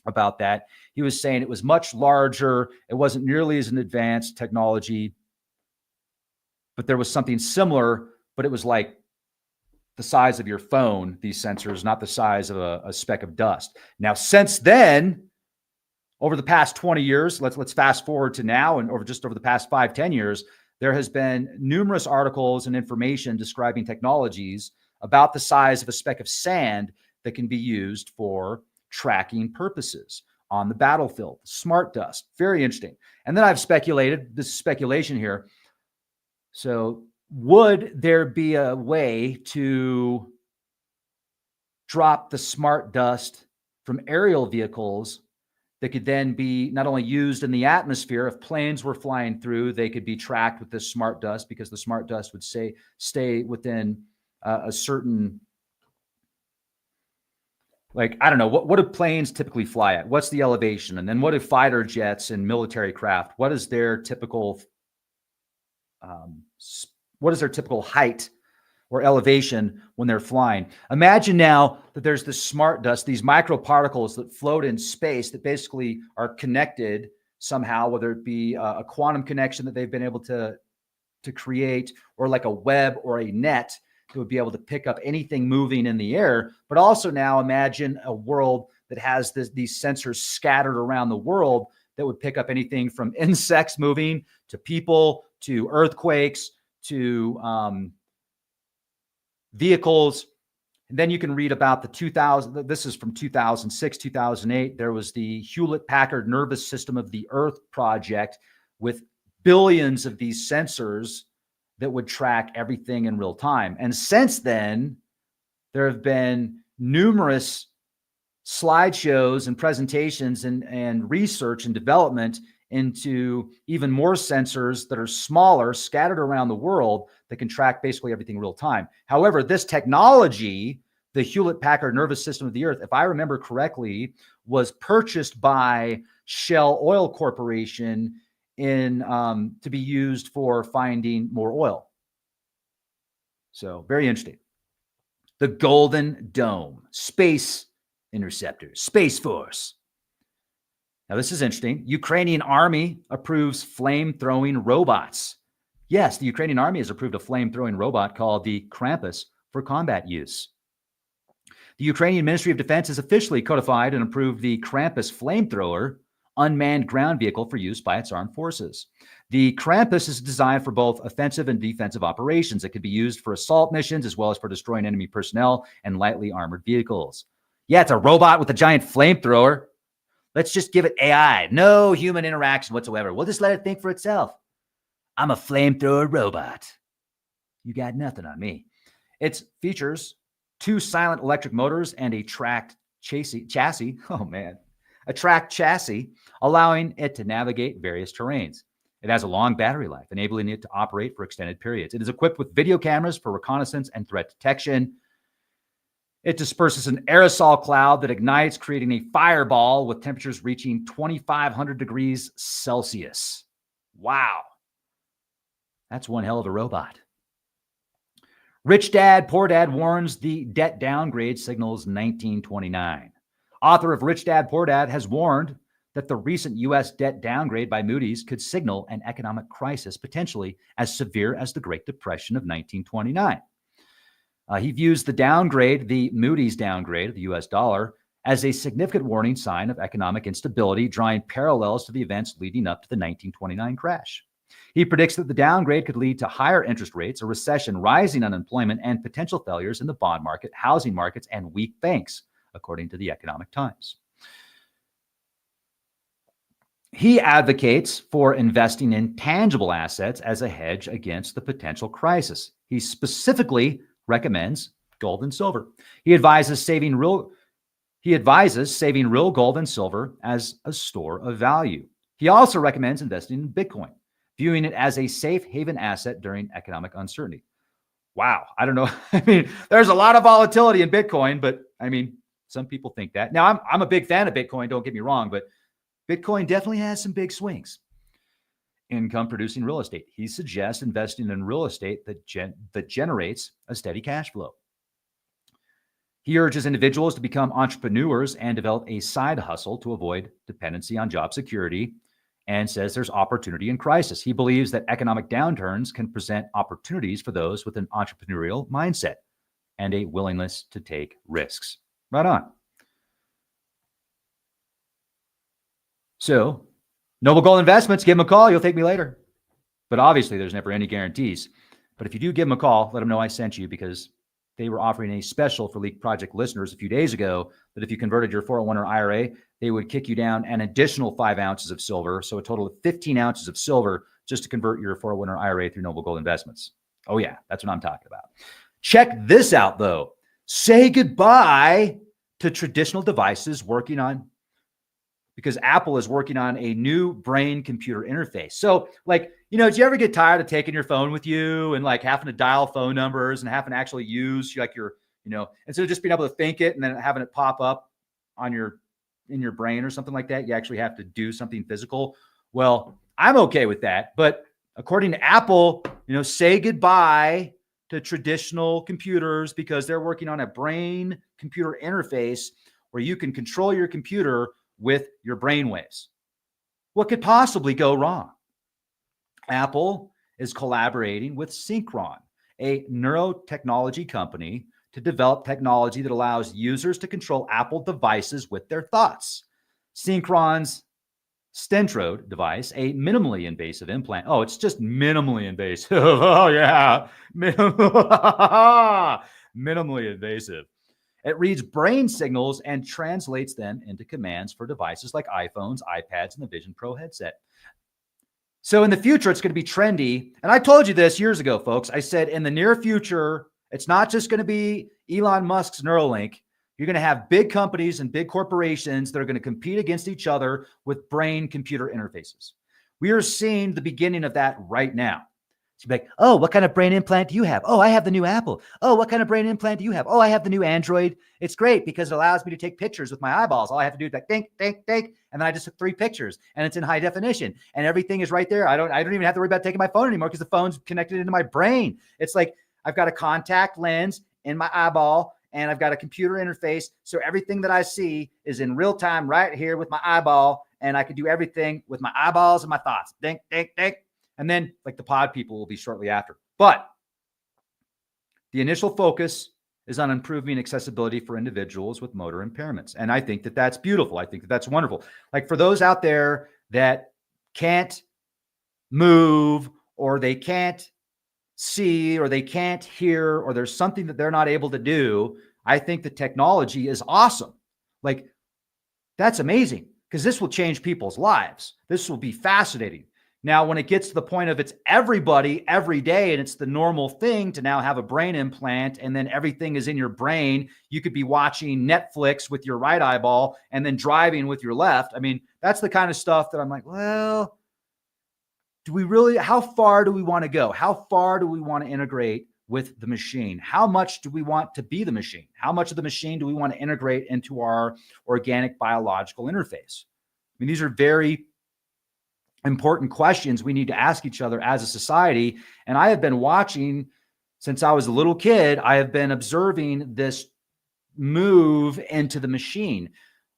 about that, he was saying it was much larger. It wasn't nearly as an advanced technology, but there was something similar, but it was like the size of your phone, these sensors, not the size of a speck of dust. Now, since then, over the past 20 years, let's fast forward to now, and over the past 5-10 years, there has been numerous articles and information describing technologies about the size of a speck of sand that can be used for tracking purposes on the battlefield. Smart dust, very interesting. And then I've speculated, this is speculation here. So would there be a way to drop the smart dust from aerial vehicles that could then be not only used in the atmosphere? If planes were flying through, they could be tracked with this smart dust, because the smart dust would stay within a certain, like, I don't know, what do planes typically fly at? What's the elevation? And then what do fighter jets and military craft, what is their typical height or elevation when they're flying? Imagine now that there's this smart dust, these microparticles that float in space that basically are connected somehow, whether it be a quantum connection that they've been able to create, or like a web or a net that would be able to pick up anything moving in the air. But also now imagine a world that has these sensors scattered around the world that would pick up anything from insects moving to people to earthquakes to vehicles. And then you can read about this is from 2006, 2008. There was the Hewlett-Packard Nervous System of the Earth project with billions of these sensors that would track everything in real time. And since then, there have been numerous slideshows and presentations and research and development into even more sensors that are smaller, scattered around the world, that can track basically everything real time. However, this technology the Hewlett-Packard nervous system of the Earth, if I remember correctly, was purchased by Shell Oil Corporation to be used for finding more oil. So very interesting. The Golden Dome, Space Interceptors, Space Force. Now, this is interesting. Ukrainian army approves flame-throwing robots. Yes, the Ukrainian army has approved a flame-throwing robot called the Krampus for combat use. The Ukrainian Ministry of Defense has officially codified and approved the Krampus flamethrower unmanned ground vehicle for use by its armed forces. The Krampus is designed for both offensive and defensive operations. It can be used for assault missions as well as for destroying enemy personnel and lightly armored vehicles. Yeah, it's a robot with a giant flamethrower. Let's just give it AI. No human interaction whatsoever. We'll just let it think for itself. I'm a flamethrower robot. You got nothing on me. It features 2 silent electric motors and a tracked chassis. Oh, man. A tracked chassis, allowing it to navigate various terrains. It has a long battery life, enabling it to operate for extended periods. It is equipped with video cameras for reconnaissance and threat detection. It disperses an aerosol cloud that ignites, creating a fireball with temperatures reaching 2,500 degrees Celsius. Wow. That's one hell of a robot. Rich Dad, Poor Dad warns the debt downgrade signals 1929. Author of Rich Dad, Poor Dad has warned that the recent U.S. debt downgrade by Moody's could signal an economic crisis potentially as severe as the Great Depression of 1929. He views the downgrade, the Moody's downgrade of the U.S. dollar, as a significant warning sign of economic instability, drawing parallels to the events leading up to the 1929 crash. He predicts that the downgrade could lead to higher interest rates, a recession, rising unemployment, and potential failures in the bond market, housing markets, and weak banks, according to the Economic Times. He advocates for investing in tangible assets as a hedge against the potential crisis. He specifically recommends gold and silver. He advises saving real gold and silver as a store of value. He also recommends investing in Bitcoin, viewing it as a safe haven asset during economic uncertainty. Wow. I don't know. I mean, there's a lot of volatility in Bitcoin, but I mean, some people think that. Now, I'm a big fan of Bitcoin, don't get me wrong, but Bitcoin definitely has some big swings. Income producing real estate. He suggests investing in real estate that generates a steady cash flow. He urges individuals to become entrepreneurs and develop a side hustle to avoid dependency on job security, and says there's opportunity in crisis. He believes that economic downturns can present opportunities for those with an entrepreneurial mindset and a willingness to take risks. Right on. So, Noble Gold Investments, give them a call. You'll thank me later. But obviously, there's never any guarantees. But if you do give them a call, let them know I sent you, because they were offering a special for Leak Project listeners a few days ago that if you converted your 401 or IRA, they would kick you down an additional 5 ounces of silver. So a total of 15 ounces of silver just to convert your 401 or IRA through Noble Gold Investments. Oh, yeah, that's what I'm talking about. Check this out, though. Say goodbye to traditional devices because Apple is working on a new brain-computer interface. So, do you ever get tired of taking your phone with you and having to dial phone numbers and having to actually use instead of just being able to think it and then having it pop up in your brain or something like that, you actually have to do something physical. Well, I'm okay with that. But according to Apple, say goodbye to traditional computers because they're working on a brain-computer interface where you can control your computer with your brainwaves. What could possibly go wrong? Apple is collaborating with Synchron, a neurotechnology company, to develop technology that allows users to control Apple devices with their thoughts. Synchron's Stentrode device, a minimally invasive implant. Oh, it's just minimally invasive. Oh, yeah. Minimally invasive. It reads brain signals and translates them into commands for devices like iPhones, iPads, and the Vision Pro headset. So in the future, it's going to be trendy. And I told you this years ago, folks. I said in the near future, it's not just going to be Elon Musk's Neuralink. You're going to have big companies and big corporations that are going to compete against each other with brain-computer interfaces. We are seeing the beginning of that right now. She'd be like, oh, what kind of brain implant do you have? Oh, I have the new Apple. Oh, what kind of brain implant do you have? Oh, I have the new Android. It's great because it allows me to take pictures with my eyeballs. All I have to do is like think, think, think. And then I just took 3 pictures and it's in high definition and everything is right there. I don't even have to worry about taking my phone anymore because the phone's connected into my brain. It's like I've got a contact lens in my eyeball and I've got a computer interface. So everything that I see is in real time right here with my eyeball. And I can do everything with my eyeballs and my thoughts. Think, think, think. And then like the pod people will be shortly after. But the initial focus is on improving accessibility for individuals with motor impairments. And I think that that's beautiful. I think that that's wonderful. Like for those out there that can't move or they can't see or they can't hear or there's something that they're not able to do, I think the technology is awesome. Like that's amazing because this will change people's lives. This will be fascinating. Now, when it gets to the point of it's everybody every day and it's the normal thing to now have a brain implant and then everything is in your brain, you could be watching Netflix with your right eyeball and then driving with your left. I mean, that's the kind of stuff that I'm like, well, do we really, how far do we want to go? How far do we want to integrate with the machine? How much do we want to be the machine? How much of the machine do we want to integrate into our organic biological interface? I mean, these are very important questions we need to ask each other as a society. And I have been watching since I was a little kid. I have been observing this move into the machine.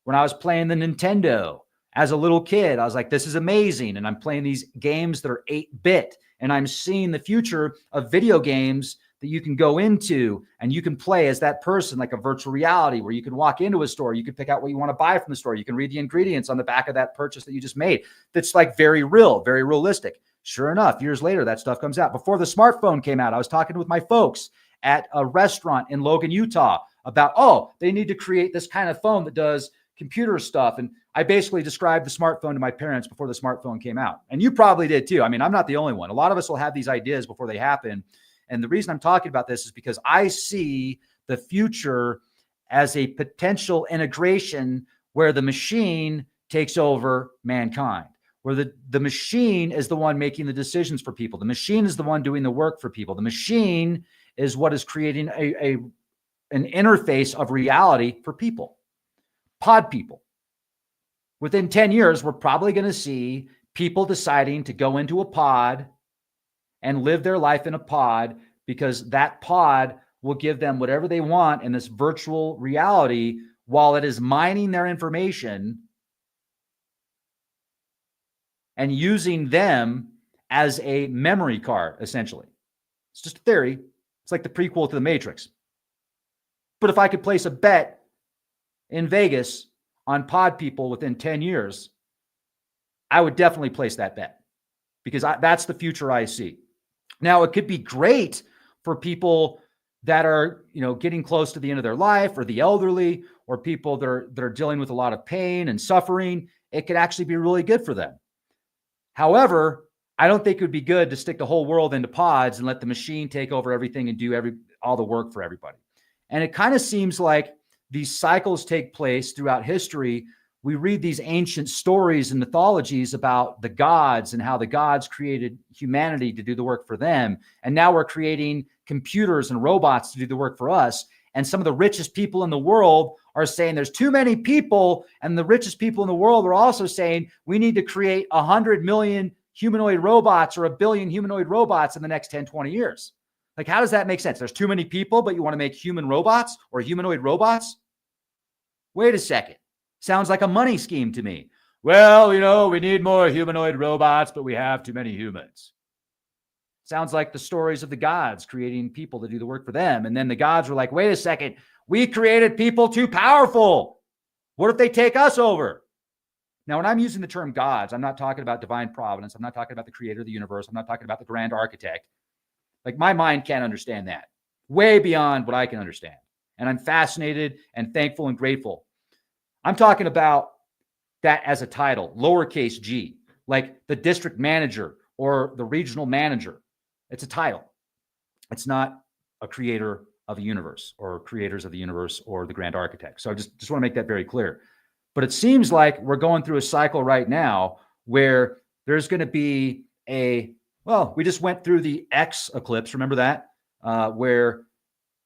When I was playing the Nintendo as a little kid, I was like, this is amazing. And I'm playing these games that are 8-bit. And I'm seeing the future of video games that you can go into and you can play as that person, like a virtual reality where you can walk into a store, you can pick out what you want to buy from the store, you can read the ingredients on the back of that purchase that you just made. That's like very real, very realistic. Sure enough, years later, that stuff comes out. Before the smartphone came out, I was talking with my folks at a restaurant in Logan, Utah about, oh, they need to create this kind of phone that does computer stuff. And I basically described the smartphone to my parents before the smartphone came out. And you probably did too. I mean, I'm not the only one. A lot of us will have these ideas before they happen. And the reason I'm talking about this is because I see the future as a potential integration where the machine takes over mankind, where the machine is the one making the decisions for people. The machine is the one doing the work for people. The machine is what is creating an interface of reality for people, pod people. Within 10 years, we're probably going to see people deciding to go into a pod and live their life in a pod because that pod will give them whatever they want in this virtual reality while it is mining their information and using them as a memory card, essentially. It's just a theory. It's like the prequel to the Matrix. But if I could place a bet in Vegas on pod people within 10 years, I would definitely place that bet because that's the future I see. Now, it could be great for people that are, getting close to the end of their life or the elderly or people that are dealing with a lot of pain and suffering. It could actually be really good for them. However, I don't think it would be good to stick the whole world into pods and let the machine take over everything and do all the work for everybody. And it kind of seems like these cycles take place throughout history. We read these ancient stories and mythologies about the gods and how the gods created humanity to do the work for them. And now we're creating computers and robots to do the work for us. And some of the richest people in the world are saying there's too many people. And the richest people in the world are also saying we need to create 100 million humanoid robots or 1 billion humanoid robots in the next 10, 20 years. Like, how does that make sense? There's too many people, but you want to make human robots or humanoid robots? Wait a second. Sounds like a money scheme to me. Well, we need more humanoid robots, but we have too many humans. Sounds like the stories of the gods creating people to do the work for them. And then the gods were like, wait a second, we created people too powerful. What if they take us over? Now, when I'm using the term gods, I'm not talking about divine providence. I'm not talking about the creator of the universe. I'm not talking about the grand architect. Like, my mind can't understand that. Way beyond what I can understand. And I'm fascinated and thankful and grateful. I'm talking about that as a title, lowercase g, like the district manager or the regional manager. It's a title. It's not a creator of a universe or creators of the universe or the grand architect. So I just want to make that very clear. But it seems like we're going through a cycle right now where there's going to be a Well, we just went through the X eclipse. Remember that? Where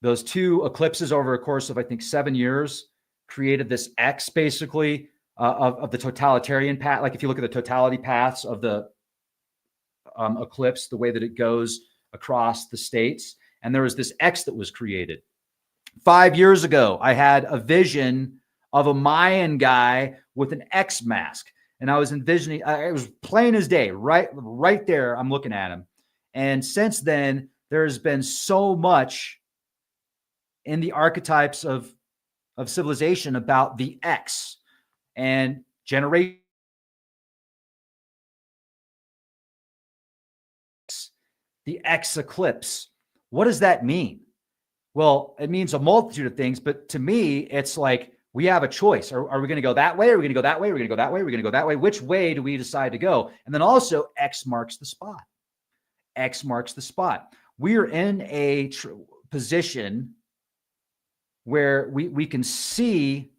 those two eclipses over a course of, I think, 7 years created this X basically of the totalitarian path. Like if you look at the totality paths of the eclipse, the way that it goes across the states, and there was this X that was created. 5 years ago, I had a vision of a Mayan guy with an X mask. And I was envisioning, it was plain as day, right there. I'm looking at him. And since then, there's been so much in the archetypes of civilization about the X and generation. The X eclipse. What does that mean? Well, it means a multitude of things, but to me, it's like we have a choice. Are we going to go that way? Are we going to go that way? Are we going to go that way? Are we going to go that way? Which way do we decide to go? And then also X marks the spot. X marks the spot. We are in a position where we can see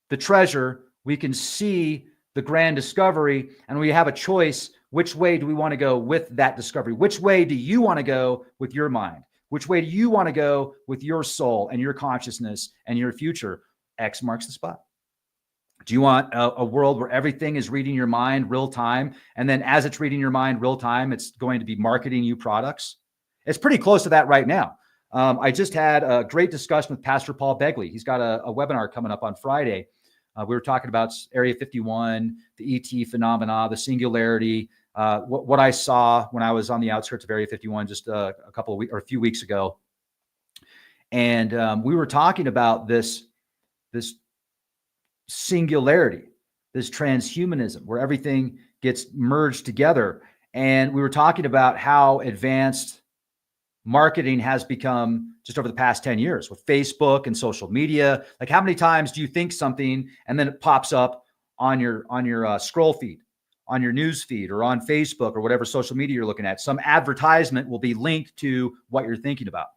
the treasure, we can see the grand discovery, and we have a choice. Which way do we want to go with that discovery? Which way do you want to go with your mind? Which way do you want to go with your soul and your consciousness and your future? X marks the spot. Do you want a world where everything is reading your mind real time? And then as it's reading your mind real time, it's going to be marketing you products? It's pretty close to that right now. I just had a great discussion with Pastor Paul Begley. He's got a webinar coming up on Friday. We were talking about Area 51, the ET phenomena, the singularity, what I saw when I was on the outskirts of Area 51 just a couple of weeks or a few weeks ago. And we were talking about this singularity, this transhumanism, where everything gets merged together. And we were talking about how advanced marketing has become just over the past 10 years with Facebook and social media. Like, how many times do you think something and then it pops up on your scroll feed, on your news feed, or on Facebook or whatever social media you're looking at? Some advertisement will be linked to what you're thinking about.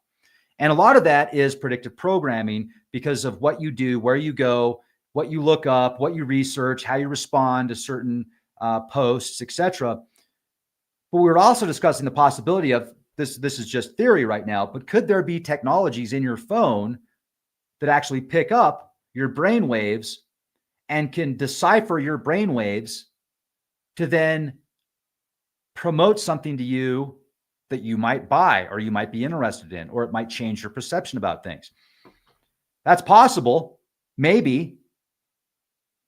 And a lot of that is predictive programming because of what you do, where you go, what you look up, what you research, how you respond to certain posts, etc. But we were also discussing the possibility of this is just theory right now, but could there be technologies in your phone that actually pick up your brain waves and can decipher your brain waves to then promote something to you that you might buy or you might be interested in, or it might change your perception about things? That's possible, maybe,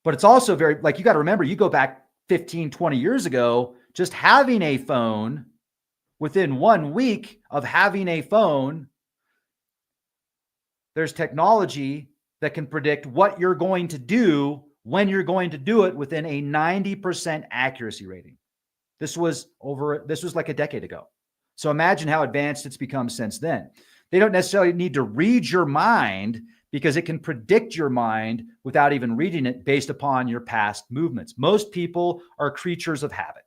but it's also very, like, you got to remember, you go back 15, 20 years ago, just having a phone, within 1 week of having a phone, there's technology that can predict what you're going to do when you're going to do it within a 90% accuracy rating. This was like a decade ago. So imagine how advanced it's become since then. They don't necessarily need to read your mind because it can predict your mind without even reading it based upon your past movements. Most people are creatures of habit.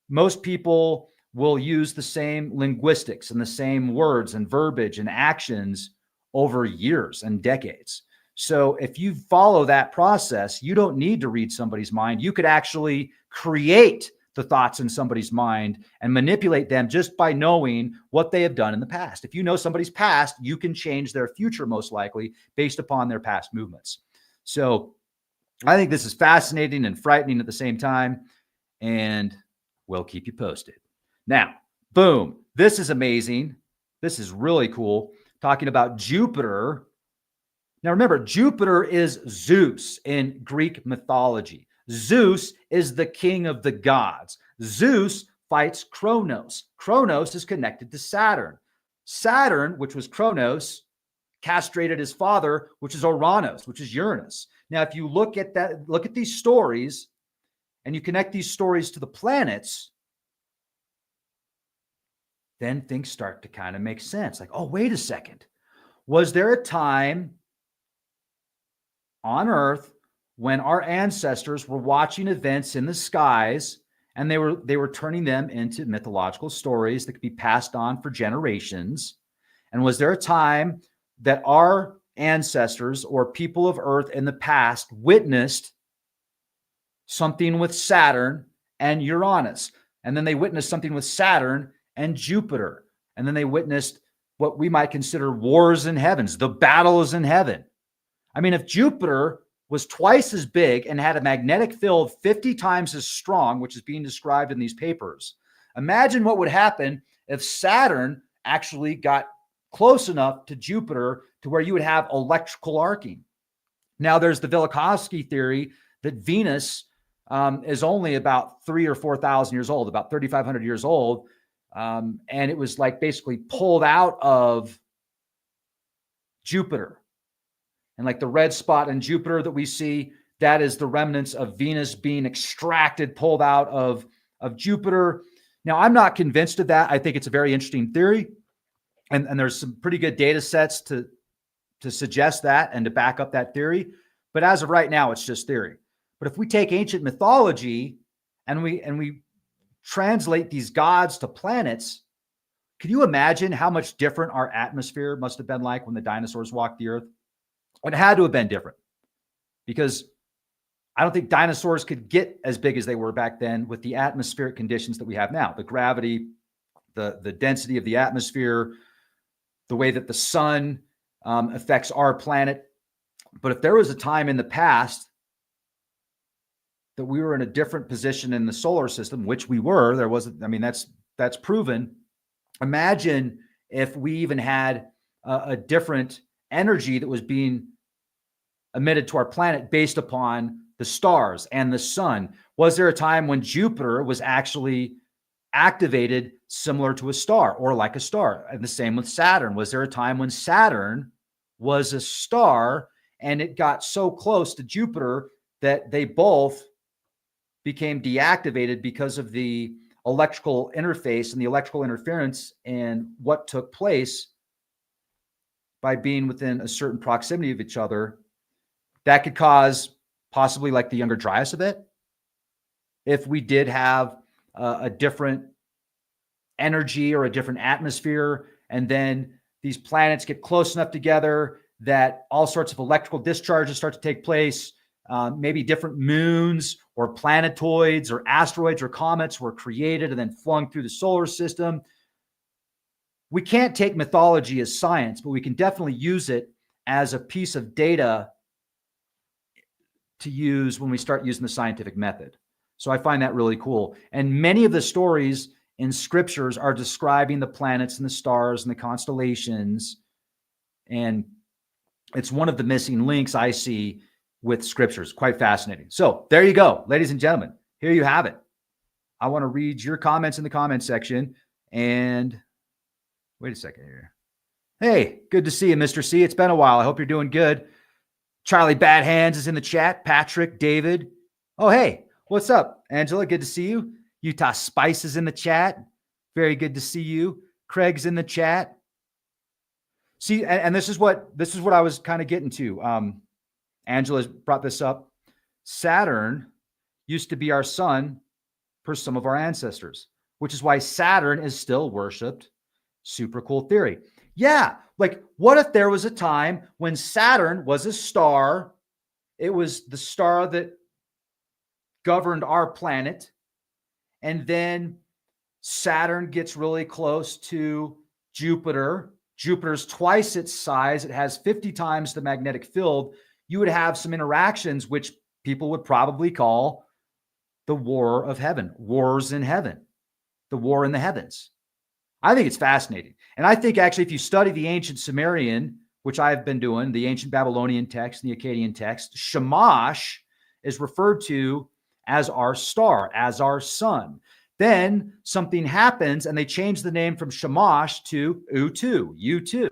Most people will use the same linguistics and the same words and verbiage and actions over years and decades. So if you follow that process, you don't need to read somebody's mind. You could actually create the thoughts in somebody's mind and manipulate them just by knowing what they have done in the past. If you know somebody's past, you can change their future most likely based upon their past movements. So I think this is fascinating and frightening at the same time, and we'll keep you posted. Now, boom, this is amazing. This is really cool. Talking about Jupiter. Now, remember, Jupiter is Zeus in Greek mythology. Zeus is the king of the gods. Zeus fights Kronos. Kronos is connected to Saturn. Saturn, which was Kronos, castrated his father, which is Uranus, which is Uranus. Now, if you look at these stories and you connect these stories to the planets, then things start to kind of make sense. Like, oh, wait a second. Was there a time on Earth when our ancestors were watching events in the skies and they were turning them into mythological stories that could be passed on for generations? And was there a time that our ancestors or people of Earth in the past witnessed something with Saturn and Uranus? And then they witnessed something with Saturn and Jupiter. And then they witnessed what we might consider wars in heavens, the battles in heaven. I mean, if Jupiter was twice as big and had a magnetic field 50 times as strong, which is being described in these papers, imagine what would happen if Saturn actually got close enough to Jupiter to where you would have electrical arcing. Now, there's the Velikovsky theory that Venus is only about 3,000 or 4,000 years old, about 3,500 years old. And it was like basically pulled out of Jupiter. And like the red spot in Jupiter that we see, that is the remnants of Venus being extracted, pulled out of Jupiter. Now, I'm not convinced of that. I think it's a very interesting theory. And there's some pretty good data sets to suggest that and to back up that theory. But as of right now, it's just theory. But if we take ancient mythology and we translate these gods to planets, can you imagine how much different our atmosphere must have been like when the dinosaurs walked the earth? It had to have been different, because I don't think dinosaurs could get as big as they were back then with the atmospheric conditions that we have now. The gravity, the density of the atmosphere, the way that the sun affects our planet. But if there was a time in the past that we were in a different position in the solar system, which we were, there wasn't, I mean, that's proven. Imagine if we even had a different energy that was being emitted to our planet based upon the stars and the sun. Was there a time when Jupiter was actually activated similar to a star or like a star? And the same with Saturn. Was there a time when Saturn was a star and it got so close to Jupiter that they both became deactivated because of the electrical interface and the electrical interference and what took place by being within a certain proximity of each other? That could cause possibly like the Younger Dryas a bit. If we did have a different energy or a different atmosphere, and then these planets get close enough together that all sorts of electrical discharges start to take place, maybe different moons or planetoids or asteroids or comets were created and then flung through the solar system. We can't take mythology as science, but we can definitely use it as a piece of data to use when we start using the scientific method. So I find that really cool. And many of the stories in scriptures are describing the planets and the stars and the constellations. And it's one of the missing links I see with scriptures. Quite fascinating. So there you go, ladies and gentlemen. Here you have it. I want to read your comments in the comment section. And wait a second here. Hey, good to see you, Mr. C. It's been a while. I hope you're doing good. Charlie Bad Hands is in the chat. Patrick, David. Oh, hey, what's up, Angela? Good to see you. Utah Spice is in the chat. Very good to see you. Craig's in the chat. See, and this is what I was kind of getting to. Angela brought this up. Saturn used to be our sun for some of our ancestors, which is why Saturn is still worshipped. Super cool theory. Yeah. Like, what if there was a time when Saturn was a star? It was the star that governed our planet. And then Saturn gets really close to Jupiter. Jupiter's twice its size. It has 50 times the magnetic field. You would have some interactions, which people would probably call the war of heaven, wars in heaven, the war in the heavens. I think it's fascinating. And I think actually, if you study the ancient Sumerian, which I've been doing, the ancient Babylonian text, and the Akkadian text, Shamash is referred to as our star, as our sun. Then something happens and they change the name from Shamash to Utu, U2.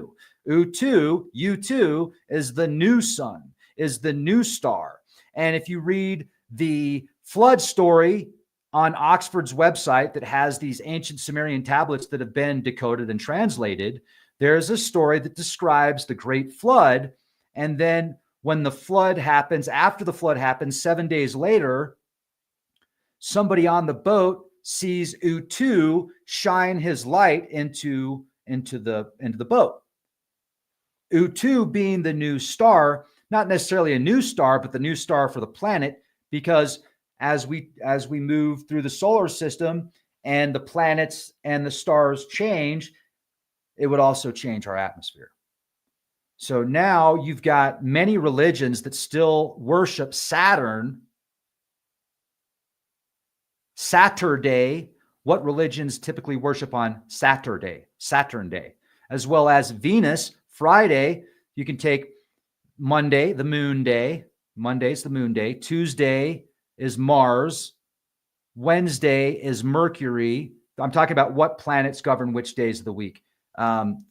Utu, U2 is the new sun, is the new star. And if you read the flood story on Oxford's website that has these ancient Sumerian tablets that have been decoded and translated, there's a story that describes the great flood. And then when the flood happens, after the flood happens, 7 days later, somebody on the boat sees Utu shine his light into the boat. Utu being the new star, not necessarily a new star, but the new star for the planet, because as we move through the solar system and the planets and the stars change, it would also change our atmosphere. So now you've got many religions that still worship Saturn. Saturday, what religions typically worship on Saturday, Saturn Day, as well as Venus, Friday. You can take Monday, the moon day. Monday's the moon day. Tuesday is Mars. Wednesday is Mercury. I'm talking about what planets govern which days of the week.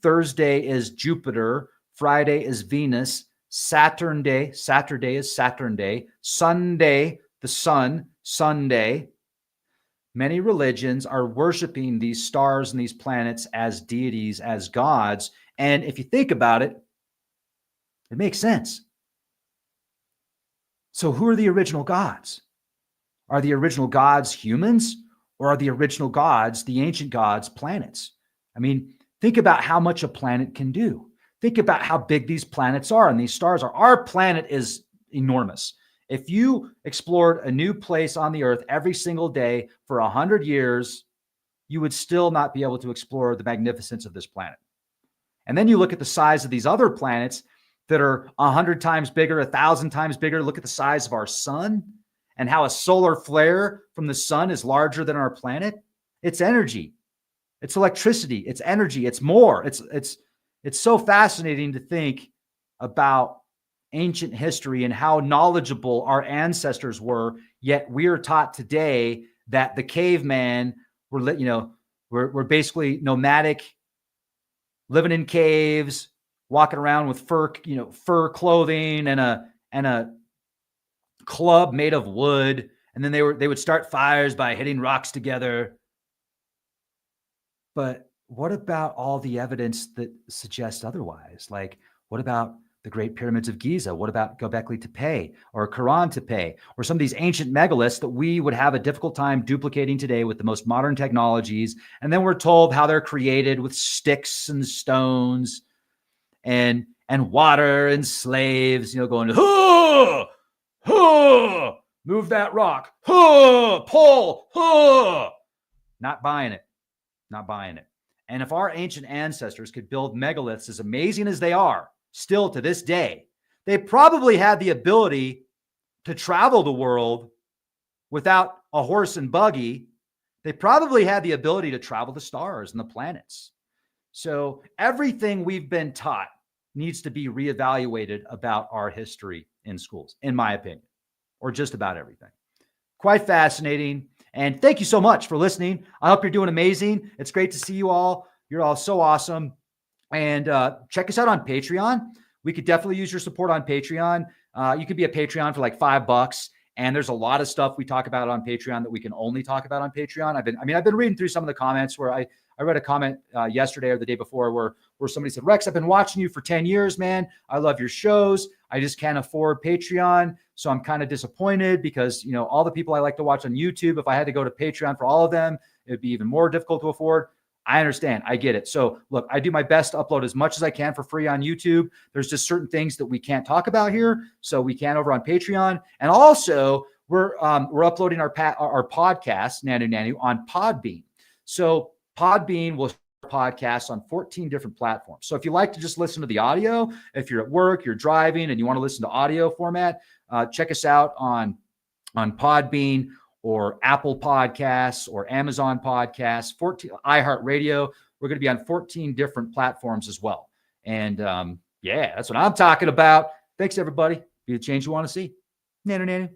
Thursday is Jupiter. Friday is Venus. Saturday is Saturn Day. Sunday, the sun, Sunday. Many religions are worshiping these stars and these planets as deities, as gods. And if you think about it, it makes sense. So who are the original gods? Are the original gods humans, or are the original gods, the ancient gods, planets? I mean, think about how much a planet can do. Think about how big these planets are and these stars are. Our planet is enormous. If you explored a new place on the earth every single day for 100 years, you would still not be able to explore the magnificence of this planet. And then you look at the size of these other planets that are 100 times bigger, 1,000 times bigger. Look at the size of our sun and how a solar flare from the sun is larger than our planet. It's energy. It's electricity. It's energy. It's more. It's so fascinating to think about ancient history and how knowledgeable our ancestors were. Yet we are taught today that the caveman we're basically nomadic, living in caves, walking around with fur clothing and a club made of wood. And then they would start fires by hitting rocks together. But what about all the evidence that suggests otherwise? Like, what about the Great Pyramids of Giza? What about Göbekli Tepe or Quran Tepe or some of these ancient megaliths that we would have a difficult time duplicating today with the most modern technologies? And then we're told how they're created with sticks and stones and water and slaves, going, huh, huh, move that rock, huh, pull, huh. Not buying it. Not buying it. And if our ancient ancestors could build megaliths as amazing as they are, still to this day, they probably had the ability to travel the world without a horse and buggy. They probably had the ability to travel the stars and the planets. So everything we've been taught needs to be reevaluated about our history in schools, in my opinion, or just about everything. Quite fascinating. And thank you so much for listening. I hope you're doing amazing. It's great to see you all. You're all so awesome. And check us out on Patreon. We could definitely use your support on Patreon. You could be a Patreon for like $5. And there's a lot of stuff we talk about on Patreon that we can only talk about on Patreon. I've been reading through some of the comments where I read a comment yesterday or the day before where somebody said, Rex, I've been watching you for 10 years, man. I love your shows. I just can't afford Patreon. So I'm kind of disappointed because, all the people I like to watch on YouTube, if I had to go to Patreon for all of them, it'd be even more difficult to afford. I understand. I get it. So look, I do my best to upload as much as I can for free on YouTube. There's just certain things that we can't talk about here. So we can over on Patreon. And also we're uploading our podcast, Nanu Nanu, on Podbean. So Podbean will podcasts on 14 different platforms. So if you like to just listen to the audio, if you're at work, you're driving and you want to listen to audio format, check us out on Podbean or Apple Podcasts or Amazon Podcasts, iHeartRadio. We're going to be on 14 different platforms as well. And that's what I'm talking about. Thanks, everybody. Be the change you want to see. Nanu, nanu.